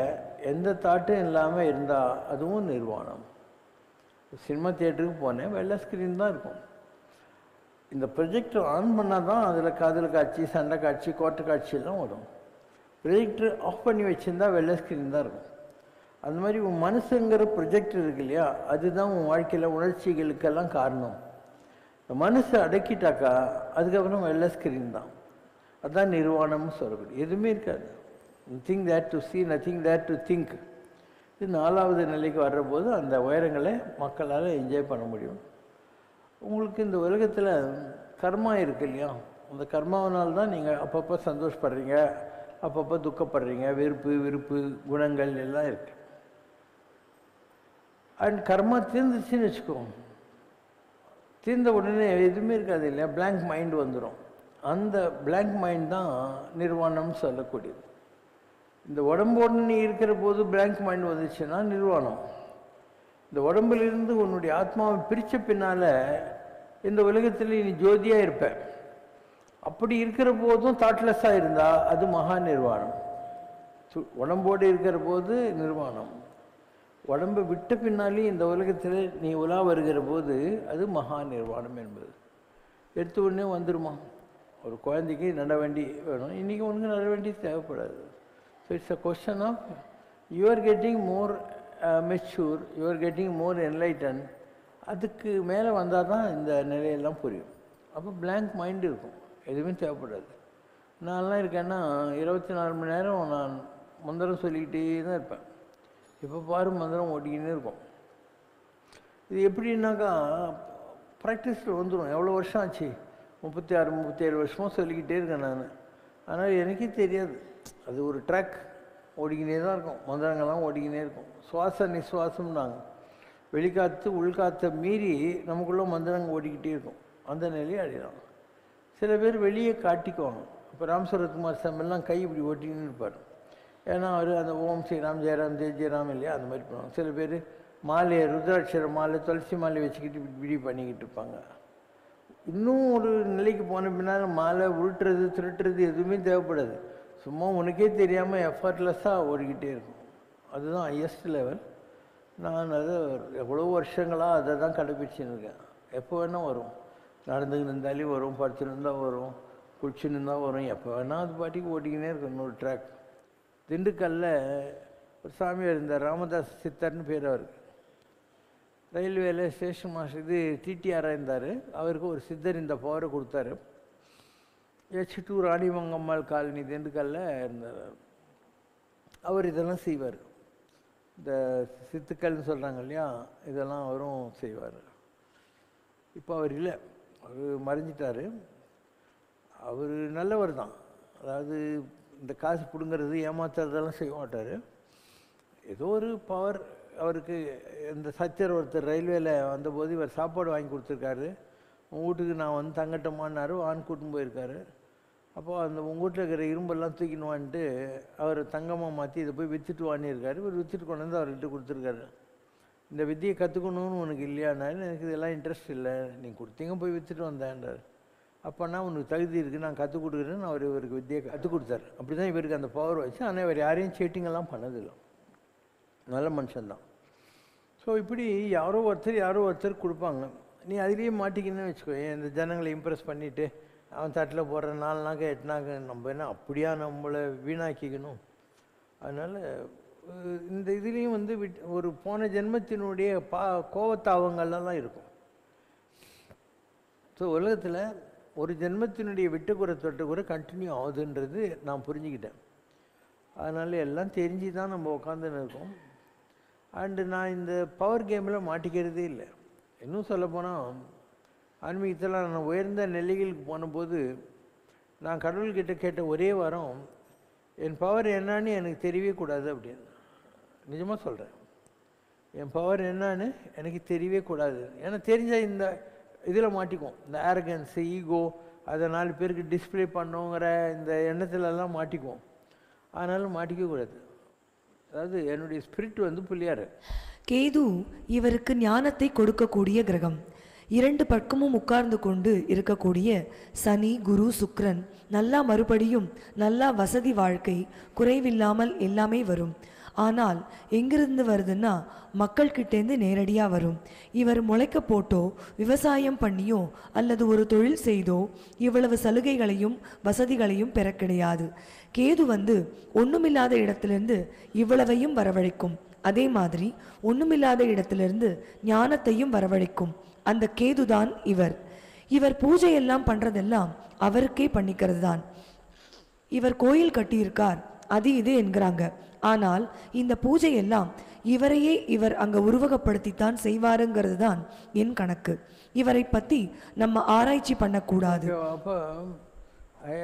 எந்த தாட்டும் இல்லாமல் இருந்தால் அதுவும் நிர்வாணம். சினிமா தியேட்டருக்கு போனேன், வெள்ளை ஸ்க்ரீன் தான் இருக்கும். இந்த ப்ரொஜெக்டர் ஆன் பண்ணால் தான் அதில் காதல் காட்சி சண்டை காட்சி கோட்டை காட்சியெல்லாம் வரும். ப்ரொஜெக்டர் ஆஃப் பண்ணி வச்சுருந்தா வெள்ளை ஸ்க்ரீன் தான் இருக்கும். அந்த மாதிரி உன் மனசுங்கிற ப்ரொஜெக்டர் இருக்கு இல்லையா, அதுதான் உன் வாழ்க்கையில் உணர்ச்சிகளுக்கெல்லாம் காரணம். மனசை அடக்கிட்டாக்கா அதுக்கப்புறம் வெள்ளை ஸ்க்ரீன் தான். அதுதான் நிர்வாணம்னு சொல்லக்கூடிய. எதுவுமே இருக்காது. Nothing that to see, nothing that to think. இது 4வது நிலைக்கு வர்றபோது அந்த உயரங்களை மக்களால் என்ஜாய் பண்ண முடியும். உங்களுக்கு இந்த உலகத்தில் கர்மா இருக்கு இல்லையா, அந்த கர்மாவனால் தான் நீங்கள் அப்பப்போ சந்தோஷப்படுறீங்க, அப்பப்போ துக்கப்படுறீங்க, வெறுப்பு விருப்பு குணங்கள் எல்லாம் இருக்கு. அண்ட் கர்மா தீர்ந்துச்சுன்னு வச்சுக்கோங்க, தீர்ந்த உடனே எதுவுமே இருக்காது இல்லையா, பிளாங்க் மைண்ட் வந்துடும். அந்த பிளாங்க் மைண்ட் தான் நிர்வாணம்னு சொல்லக்கூடியது. இந்த உடம்போடு நீ இருக்கிற போது பிளாங்க் மைண்ட் வந்துச்சுன்னா நிர்வாணம். இந்த உடம்புலேருந்து உன்னுடைய ஆத்மாவை பிரித்த பின்னால் இந்த உலகத்தில் நீ ஜோதியாக இருப்ப. அப்படி இருக்கிற போதும் தாட்லெஸ்ஸாக இருந்தால் அது மகா நிர்வாணம். உடம்போடு இருக்கிற போது நிர்வாணம். உடம்பை விட்ட பின்னாலே இந்த உலகத்தில் நீ உலா வருகிற போது அது மகா நிர்வாணம் என்பது. எடுத்த உடனே வந்துடுமா? ஒரு குழந்தைக்கு நட வண்டி வேணும், இன்றைக்கி உனக்கு நட வண்டி தேவைப்படாது. So it's a question of you are getting more mature, you are getting more enlighten. அதுக்கு மேலே வந்தால் தான் இந்த நிலையெல்லாம் புரியும். அப்போ பிளாங்க் மைண்டு இருக்கும், எதுவுமே தேவைப்படாது. நான்லாம் இருக்கேன்னா 24 மணி நேரம் நான் மந்திரம் சொல்லிக்கிட்டே தான் இருப்பேன். இப்போ பாரு மந்திரம் ஓட்டிக்கினே இருக்கும். இது எப்படின்னாக்கா ப்ராக்டிஸில் வந்துடும். எவ்வளோ வருஷம் ஆச்சு? 36 37 வருஷமாக சொல்லிக்கிட்டே இருக்கேன் நான். ஆனால் எனக்கே தெரியாது. அது ஒரு ட்ராக் ஓடிக்கினே தான் இருக்கும், மந்திரங்கள்லாம் ஓடிக்கினே இருக்கும். சுவாச நிஸ்வாசம்னாங்க, வெளிக்காற்று உள்காற்றை மீறி நமக்குள்ளே மந்திரங்கள் ஓடிக்கிட்டே இருக்கும். அந்த நிலையை அடையலாம். சில பேர் வெளியே காட்டிக்குவாங்க. இப்போ ராம் சரத்குமார் சாமியெல்லாம் கை இப்படி ஓட்டின்னு இருப்பார். ஏன்னா அவர் அந்த ஓம் ஸ்ரீராம் ஜெயராம் ஜெய ஜெயராம் இல்லையா, அந்த மாதிரி பண்ணுவாங்க. சில பேர் மாலையை ருத்ராட்சர மாலை துளசி மாலை வச்சுக்கிட்டு இப்படி பண்ணிக்கிட்டு இருப்பாங்க. இன்னும் ஒரு நிலைக்கு போன பின்னால் மாலை உருட்டுறது திருட்டுறது எதுவுமே தேவைப்படாது. சும்மா உனக்கே தெரியாமல் எஃபர்ட்லெஸ்ஸாக ஓடிக்கிட்டே இருக்கும். அதுதான் ஹையஸ்ட் லெவல். நான் அதை எவ்வளோ வருஷங்களாக அதை தான் கடைப்பிடிச்சுன்னு இருக்கேன். எப்போ வேணால் வரும், நடந்துக்கிட்டு இருந்தாலே வரும், படுத்துன்னு இருந்தால் வரும், குளிச்சுன்னு இருந்தால் வரும், எப்போ வேணால் அது பாட்டிக்கு ஓட்டிக்கினே இருக்கும். இன்னொரு ட்ராக். திண்டுக்கல்லில் ஒரு சாமியார் இருந்தார், ராமதாஸ் சித்தர்னு பேர் அவருக்கு. ரயில்வேல ஸ்டேஷன் மாஸ்டர் இது டிடிஆராக இருந்தார். அவருக்கு ஒரு சித்தர் இந்த பவரை கொடுத்தாரு. H2 ராணிமங்கம்மாள் காலனி திண்டுக்கல்லில் இருந்தார். அவர் இதெல்லாம் செய்வார். இந்த சித்துக்கள்னு சொல்கிறாங்க இல்லையா, இதெல்லாம் அவரும் செய்வார். இப்போ அவர் இல்லை, அவர் மறைஞ்சிட்டார். அவர் நல்லவர் தான். அதாவது இந்த காசு பிடுங்கிறது ஏமாத்துறதெல்லாம் செய்ய மாட்டார். ஏதோ ஒரு பவர் அவருக்கு. இந்த சச்சர் ஒருத்தர் ரயில்வேல வந்தபோது இவர் சாப்பாடு வாங்கி கொடுத்துருக்காரு. உங்கள் வீட்டுக்கு நான் வந்து தங்கட்டமானாரு, ஆண் கூட்டின்னு போயிருக்காரு. அப்போது அந்த உங்கள் வீட்டில் இருக்கிற இரும்பெல்லாம் தூக்கின்னு வான்ட்டு அவர் தங்கமாக மாற்றி இதை போய் விற்றுட்டு வாங்கியிருக்காரு. இவர் விற்றுட்டு கொண்டு வந்து அவர்கிட்ட கொடுத்துருக்காரு. இந்த வித்தியை கற்றுக்கணுன்னு உனக்கு இல்லையானாலும் எனக்கு இதெல்லாம் இன்ட்ரெஸ்ட் இல்லை, நீ கொடுத்தீங்க போய் விற்றுட்டு வந்தேன்றார். அப்போனா உனக்கு தகுதி இருக்குது, நான் கற்றுக் கொடுக்குறேன்னு அவர் இவருக்கு வித்தியை கற்றுக் கொடுத்தாரு. அப்படி தான் இவருக்கு அந்த பவர் வச்சு. ஆனால் இவர் யாரையும் சேட்டிங்கெல்லாம் பண்ணதில்லை, நல்ல மனுஷன்தான். ஸோ இப்படி யாரோ ஒருத்தர் கொடுப்பாங்க. நீ அதிலேயே மாட்டிக்கின்னு வச்சுக்கோ. இந்த ஜனங்களை இம்ப்ரெஸ் பண்ணிவிட்டு அவன் தட்டில் போடுற 4 நாக்கு 8 நாக்கு நம்ம என்ன அப்படியா நம்மளை வீணாக்கிக்கணும். அதனால் இந்த இதுலேயும் வந்து ஒரு போன ஜென்மத்தினுடைய கோவத்தாவங்கள்லாம் இருக்கும். ஸோ உலகத்தில் ஒரு ஜென்மத்தினுடைய விட்டுக்குறை தொட்டுக்குறை கண்டினியூ ஆகுதுன்றது நான் புரிஞ்சுக்கிட்டேன். அதனால் எல்லாம் தெரிஞ்சு தான் நம்ம உட்காந்துன்னு இருக்கோம். அண்டு நான் இந்த பவர் கேமில் மாட்டிக்கிறதே இல்லை. இன்னும் சொல்லப்போனால் ஆன்மீகத்தில் நான் உயர்ந்த நிலைகளுக்கு போனபோது நான் கடவுள்கிட்ட கேட்ட ஒரே வாரம், என் பவர் என்னான்னு எனக்கு தெரியவே கூடாது அப்படின்னு. நிஜமாக சொல்கிறேன், என் பவர் என்னான்னு எனக்கு தெரியவே கூடாது. ஏன்னா தெரிஞ்சால் இந்த இதில் மாட்டிக்கும். இந்த ஆரகன்ஸ், ஈகோ, அதை 4 பேருக்கு டிஸ்பிளே பண்ணுங்கிற இந்த எண்ணத்துலலாம் மாட்டிக்கும். அதனால மாட்டிக்கக்கூடாது. அதாவது என்னுடைய ஸ்பிரிட் வந்து பிள்ளையார். கேது இவருக்கு ஞானத்தை கொடுக்கக்கூடிய கிரகம். 2 பக்கமும் உட்கார்ந்து கொண்டு இருக்கக்கூடிய சனி, குரு, சுக்கிரன் நல்லா மறுபடியும் நல்லா வசதி வாழ்க்கை குறைவில்லாமல் எல்லாமே வரும். ஆனால் எங்கிருந்து வருதுன்னா மக்கள்கிட்டேருந்து நேரடியாக வரும். இவர் முளைக்க போட்டோ விவசாயம் பண்ணியோ அல்லது ஒரு தொழில் செய்தோ இவ்வளவு சலுகைகளையும் வசதிகளையும் பெற கிடையாது. கேது வந்து ஒன்றுமில்லாத இடத்திலிருந்து இவ்வளவையும் வரவழைக்கும். அதே மாதிரி ஒன்றுமில்லாத இடத்திலிருந்து ஞானத்தையும் வரவழைக்கும். அந்த கேதுதான் இவர். இவர் பூஜையெல்லாம் பண்றதெல்லாம் அவருக்கே பண்ணிக்கிறது தான். இவர் கோயில் கட்டியிருக்கார், அது இது என்கிறாங்க. ஆனால் இந்த பூஜையெல்லாம் இவரையே இவர் அங்க உருவகப்படுத்தித்தான் செய்வாருங்கிறது தான் என் கணக்கு. இவரை பத்தி நம்ம ஆராய்ச்சி பண்ணக்கூடாது. அப்போ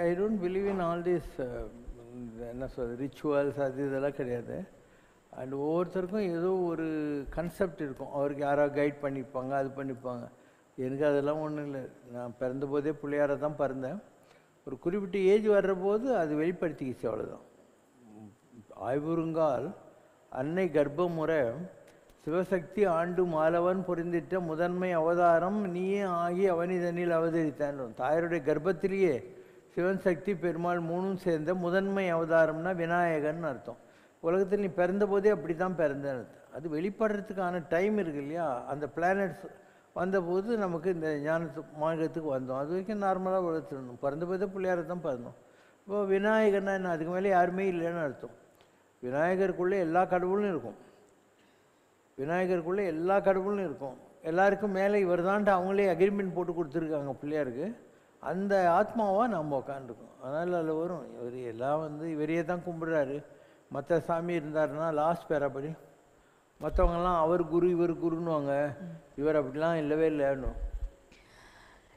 I don't believe in all this என்ன சொல்றது ரிச்சுவல்ஸ், அது இதெல்லாம் கிடையாது. அண்ட் ஒவ்வொருத்தருக்கும் ஏதோ ஒரு கன்செப்ட் இருக்கும். அவருக்கு யாராவது கைட் பண்ணிப்பாங்க, அது பண்ணிப்பாங்க. எனக்கு அதெல்லாம் ஒன்றும் இல்லை. நான் பிறந்த போதே பிள்ளையார தான் பிறந்தேன். ஒரு குறிப்பிட்ட ஏஜ் வர்ற போது அது வெளிப்படுத்திக்கிச்சு, அவ்வளோதான். ஆய்வுறுங்கால் அன்னை கர்ப்பமுறை சிவசக்தி ஆண்டு மாலவன் புரிந்திட்ட முதன்மை அவதாரம் நீயே ஆகி அவனிதனில் அவதரித்தான். தாயருடைய கர்ப்பத்திலேயே சிவன் சக்தி பெருமாள் 3ம் சேர்ந்த முதன்மை அவதாரம்னா விநாயகன் அர்த்தம். உலகத்தில் நீ பிறந்த போதே அப்படி தான் பிறந்தேன்னு அர்த்தம். அது வெளிப்படுறதுக்கான டைம் இருக்கு இல்லையா? அந்த பிளானட்ஸ் வந்தபோது நமக்கு இந்த ஞானத்து மார்க்கத்துக்கு வந்தோம். அது வரைக்கும் நார்மலாக வளர்த்துடணும். பிறந்த போதே பிள்ளையார தான் பிறந்தோம். இப்போ விநாயகர்னா என்ன? அதுக்கு மேலே யாருமே இல்லைன்னு அர்த்தம். விநாயகருக்குள்ளே எல்லா கடவுளும் இருக்கும். விநாயகருக்குள்ளே எல்லா கடவுளும் இருக்கும். எல்லாருக்கும் மேலே இவர் தான்ட்டு அவங்களே அக்ரிமெண்ட் போட்டு கொடுத்துருக்காங்க பிள்ளையாருக்கு. அந்த ஆத்மாவாக நம்ம உட்காந்துருக்கோம். அதனால் அதில் வரும் இவர் எல்லாம் வந்து இவரையே தான் கும்பிட்றாரு. மற்ற சாமி இருந்தாருன்னா லாஸ்ட் பேரப்படி மற்றவங்கெல்லாம் அவர் குரு இவர் குருன்னுவாங்க. இவர் அப்படிலாம் இல்லவே இல்லைன்னு.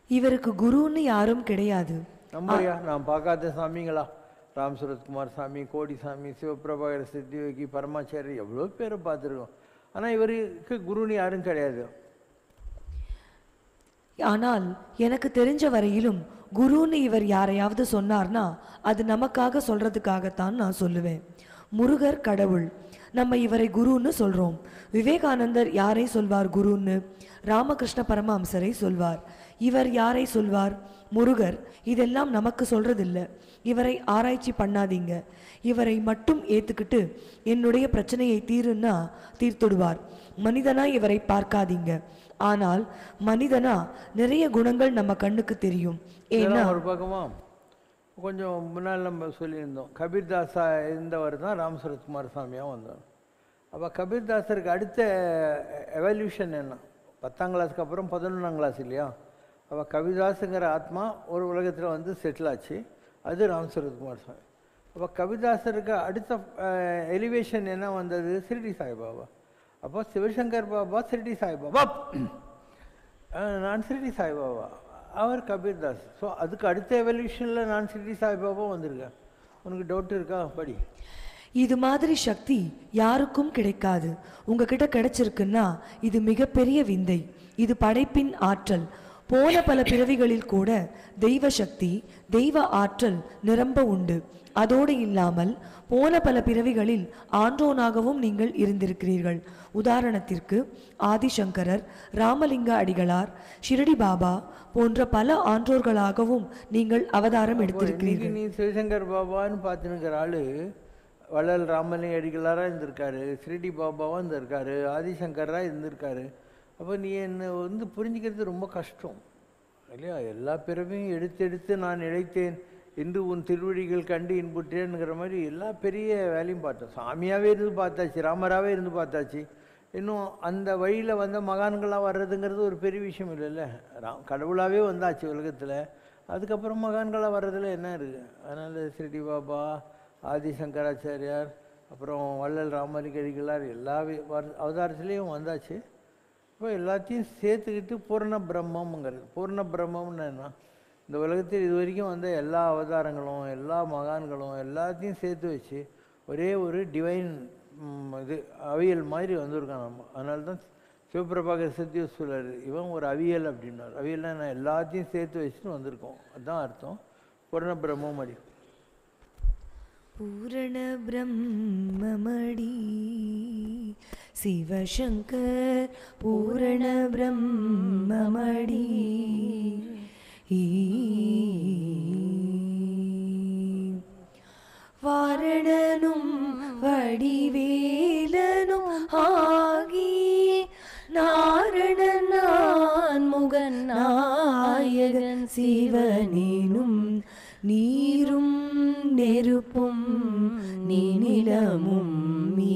இவருக்கு குருன்னு யாரும் கிடையாது. நம்பையா நான் பார்க்காத சாமிங்களா? ராம் சுரத்குமார் சாமி, கோடி சாமி, சிவபிரபாகர சித்தியோகி, பரமாச்சாரி, எவ்வளோ பேரை பார்த்துருக்கோம். ஆனால் இவருக்கு குருன்னு யாரும் கிடையாது. ஆனால் எனக்கு தெரிஞ்ச வரையிலும் குருன்னு இவர் யாரையாவது சொன்னார்னா அது நமக்காக சொல்றதுக்காகத்தான் நான் சொல்லுவேன். முருகர் கடவுள், நம்ம இவரை குருன்னு சொல்றோம். விவேகானந்தர் யாரை சொல்வார் குருன்னு? ராமகிருஷ்ண பரமஹம்சரை சொல்வார். இவர் யாரை சொல்வார்? முருகர். இதெல்லாம் நமக்கு சொல்றதில்லை. இவரை ஆராய்ச்சி பண்ணாதீங்க, இவரை மட்டும் ஏத்துக்கிட்டு என்னுடைய பிரச்சனையை தீருன்னா தீர்த்துடுவார். மனிதனா இவரை பார்க்காதீங்க. ஆனால் மனிதனா நிறைய குணங்கள் நம்ம கண்ணுக்கு தெரியும். ஏன்னா ஒரு பக்கமா கொஞ்சம் முன்னால் நம்ம சொல்லியிருந்தோம், கபீர்தாஸா இருந்தவர் தான் ராம் சுரத்குமார் சாமியாக வந்தார். அப்போ கபீர்தாசருக்கு அடுத்த எவல்யூஷன் என்ன? 10ஆம் கிளாஸுக்கு அப்புறம் 11ஆம் கிளாஸ் இல்லையா? அப்போ கபீர்தாஸுங்கிற ஆத்மா ஒரு உலகத்தில் வந்து செட்டில் ஆச்சு. அது ராம் சுரத்குமார் சாமி. அப்போ கபீர்தாசருக்கு அடுத்த எலிவேஷன் என்ன வந்தது? ஷிரடி சாய்பாபா. அப்போ சிவசங்கர் பாபா ஷிரடி சாய்பாபா, நான் ஷிரடி சாய்பாபா, அவர் கபீர்தாஸ். ஸோ அதுக்கு அடுத்த எவல்யூஷனில் நான் ஷிரடி சாய்பாபா வந்திருக்கேன். உனக்கு டவுட் இருக்கா? படி. இது மாதிரி சக்தி யாருக்கும் கிடைக்காது. உங்ககிட்ட கிடைச்சிருக்குன்னா இது மிகப்பெரிய விந்தை. இது படைப்பின் ஆற்றல். போன பல பிறவிகளில் கூட தெய்வ சக்தி, தெய்வ ஆற்றல் நிரம்ப உண்டு. அதோடு இல்லாமல் போன பல பிறவிகளில் ஆன்றோனாகவும் நீங்கள் இருந்திருக்கிறீர்கள். உதாரணத்திற்கு ஆதிசங்கரர், ராமலிங்க அடிகளார், ஷிரடி பாபா போன்ற பல ஆன்றோர்களாகவும் நீங்கள் அவதாரம் எடுத்திருக்கிறீர்கள். நீ சிவசங்கர் பாபான்னு பார்த்துனுக்கிற ஆளு வள்ளல் ராமலிங்க அடிகளாராக இருந்திருக்காரு, ஷிரடி பாபாவாக இருந்திருக்காரு, ஆதிசங்கராக இருந்திருக்காரு. அப்போ நீ என்னை புரிஞ்சுக்கிறது ரொம்ப கஷ்டம் இல்லையா? எல்லா பிறவையும் எடுத்து நான் இழைத்தேன் என்று உன் திருவடிகள் கண்டு இன்புற்றேன்னுங்கிற மாதிரி எல்லா பெரிய வேலையும் பார்த்தோம். சாமியாகவே இருந்து பார்த்தாச்சு, ராமராகவே இருந்து பார்த்தாச்சு. இன்னும் அந்த வழியில் வந்த மகான்களாக வர்றதுங்கிறது ஒரு பெரிய விஷயம் இல்லைல்ல. கடவுளாகவே வந்தாச்சு உலகத்தில். அதுக்கப்புறம் மகான்களாக வர்றதுல என்ன இருக்குது? அதனால் ஷிரடி பாபா, ஆதிசங்கராச்சாரியார், அப்புறம் வள்ளல் ராமலிங்க அடிகளார் எல்லா அவதாரத்துலேயும் வந்தாச்சு. இப்போ எல்லாத்தையும் சேர்த்துக்கிட்டு பூர்ண பிரம்மங்கிறது. பூர்ண பிரம்மம்னு என்ன? இந்த உலகத்தில் இது வரைக்கும் வந்த எல்லா அவதாரங்களும் எல்லா மகான்களும் எல்லாத்தையும் சேர்த்து வச்சு ஒரே ஒரு டிவைன் இது அவியல் மாதிரி வந்திருக்கான் நம்ம. அதனால தான் சிவபிரபாகர் சத்யவதி சொல்றாரு, இவன் ஒரு அவியல் அப்படின்னார். அவியல்னா நான் எல்லாத்தையும் சேர்த்து வச்சுட்டு வந்திருக்கோம், அதுதான் அர்த்தம். பூர்ண பிரம்மம் அடி. பூரண பிரம்மமடி சிவசங்கர், பூரண பிரம்மமடி. வாரணனும் வடிவேலனும் ஆகி நாரணன் நான் முகன் நாயகன் சிவனேனும் நீரும் நெருப்பும் நீநிலமும்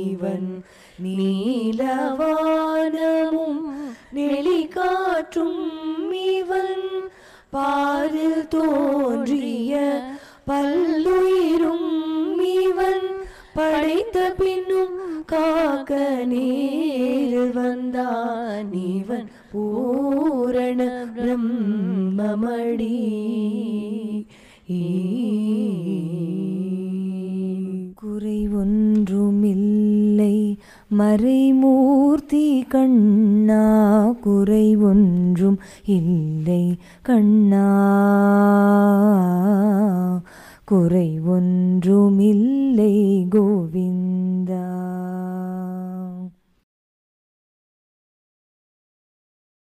இவன் நீலவானமும் நெளிகாற்றும் இவன் பாரில் தோன்றிய பல்லுயிரும் இவன் படைத்த பின்னும் காக்க நேரில் வந்தான் இவன் பூரண பிரம்மமடி. குறை ஒன்றுமில்லை மறைமூர்த்தி கண்ணா, குறை ஒன்றும் இல்லை கண்ணா, குறை ஒன்றுமில்லை கோவிந்தா.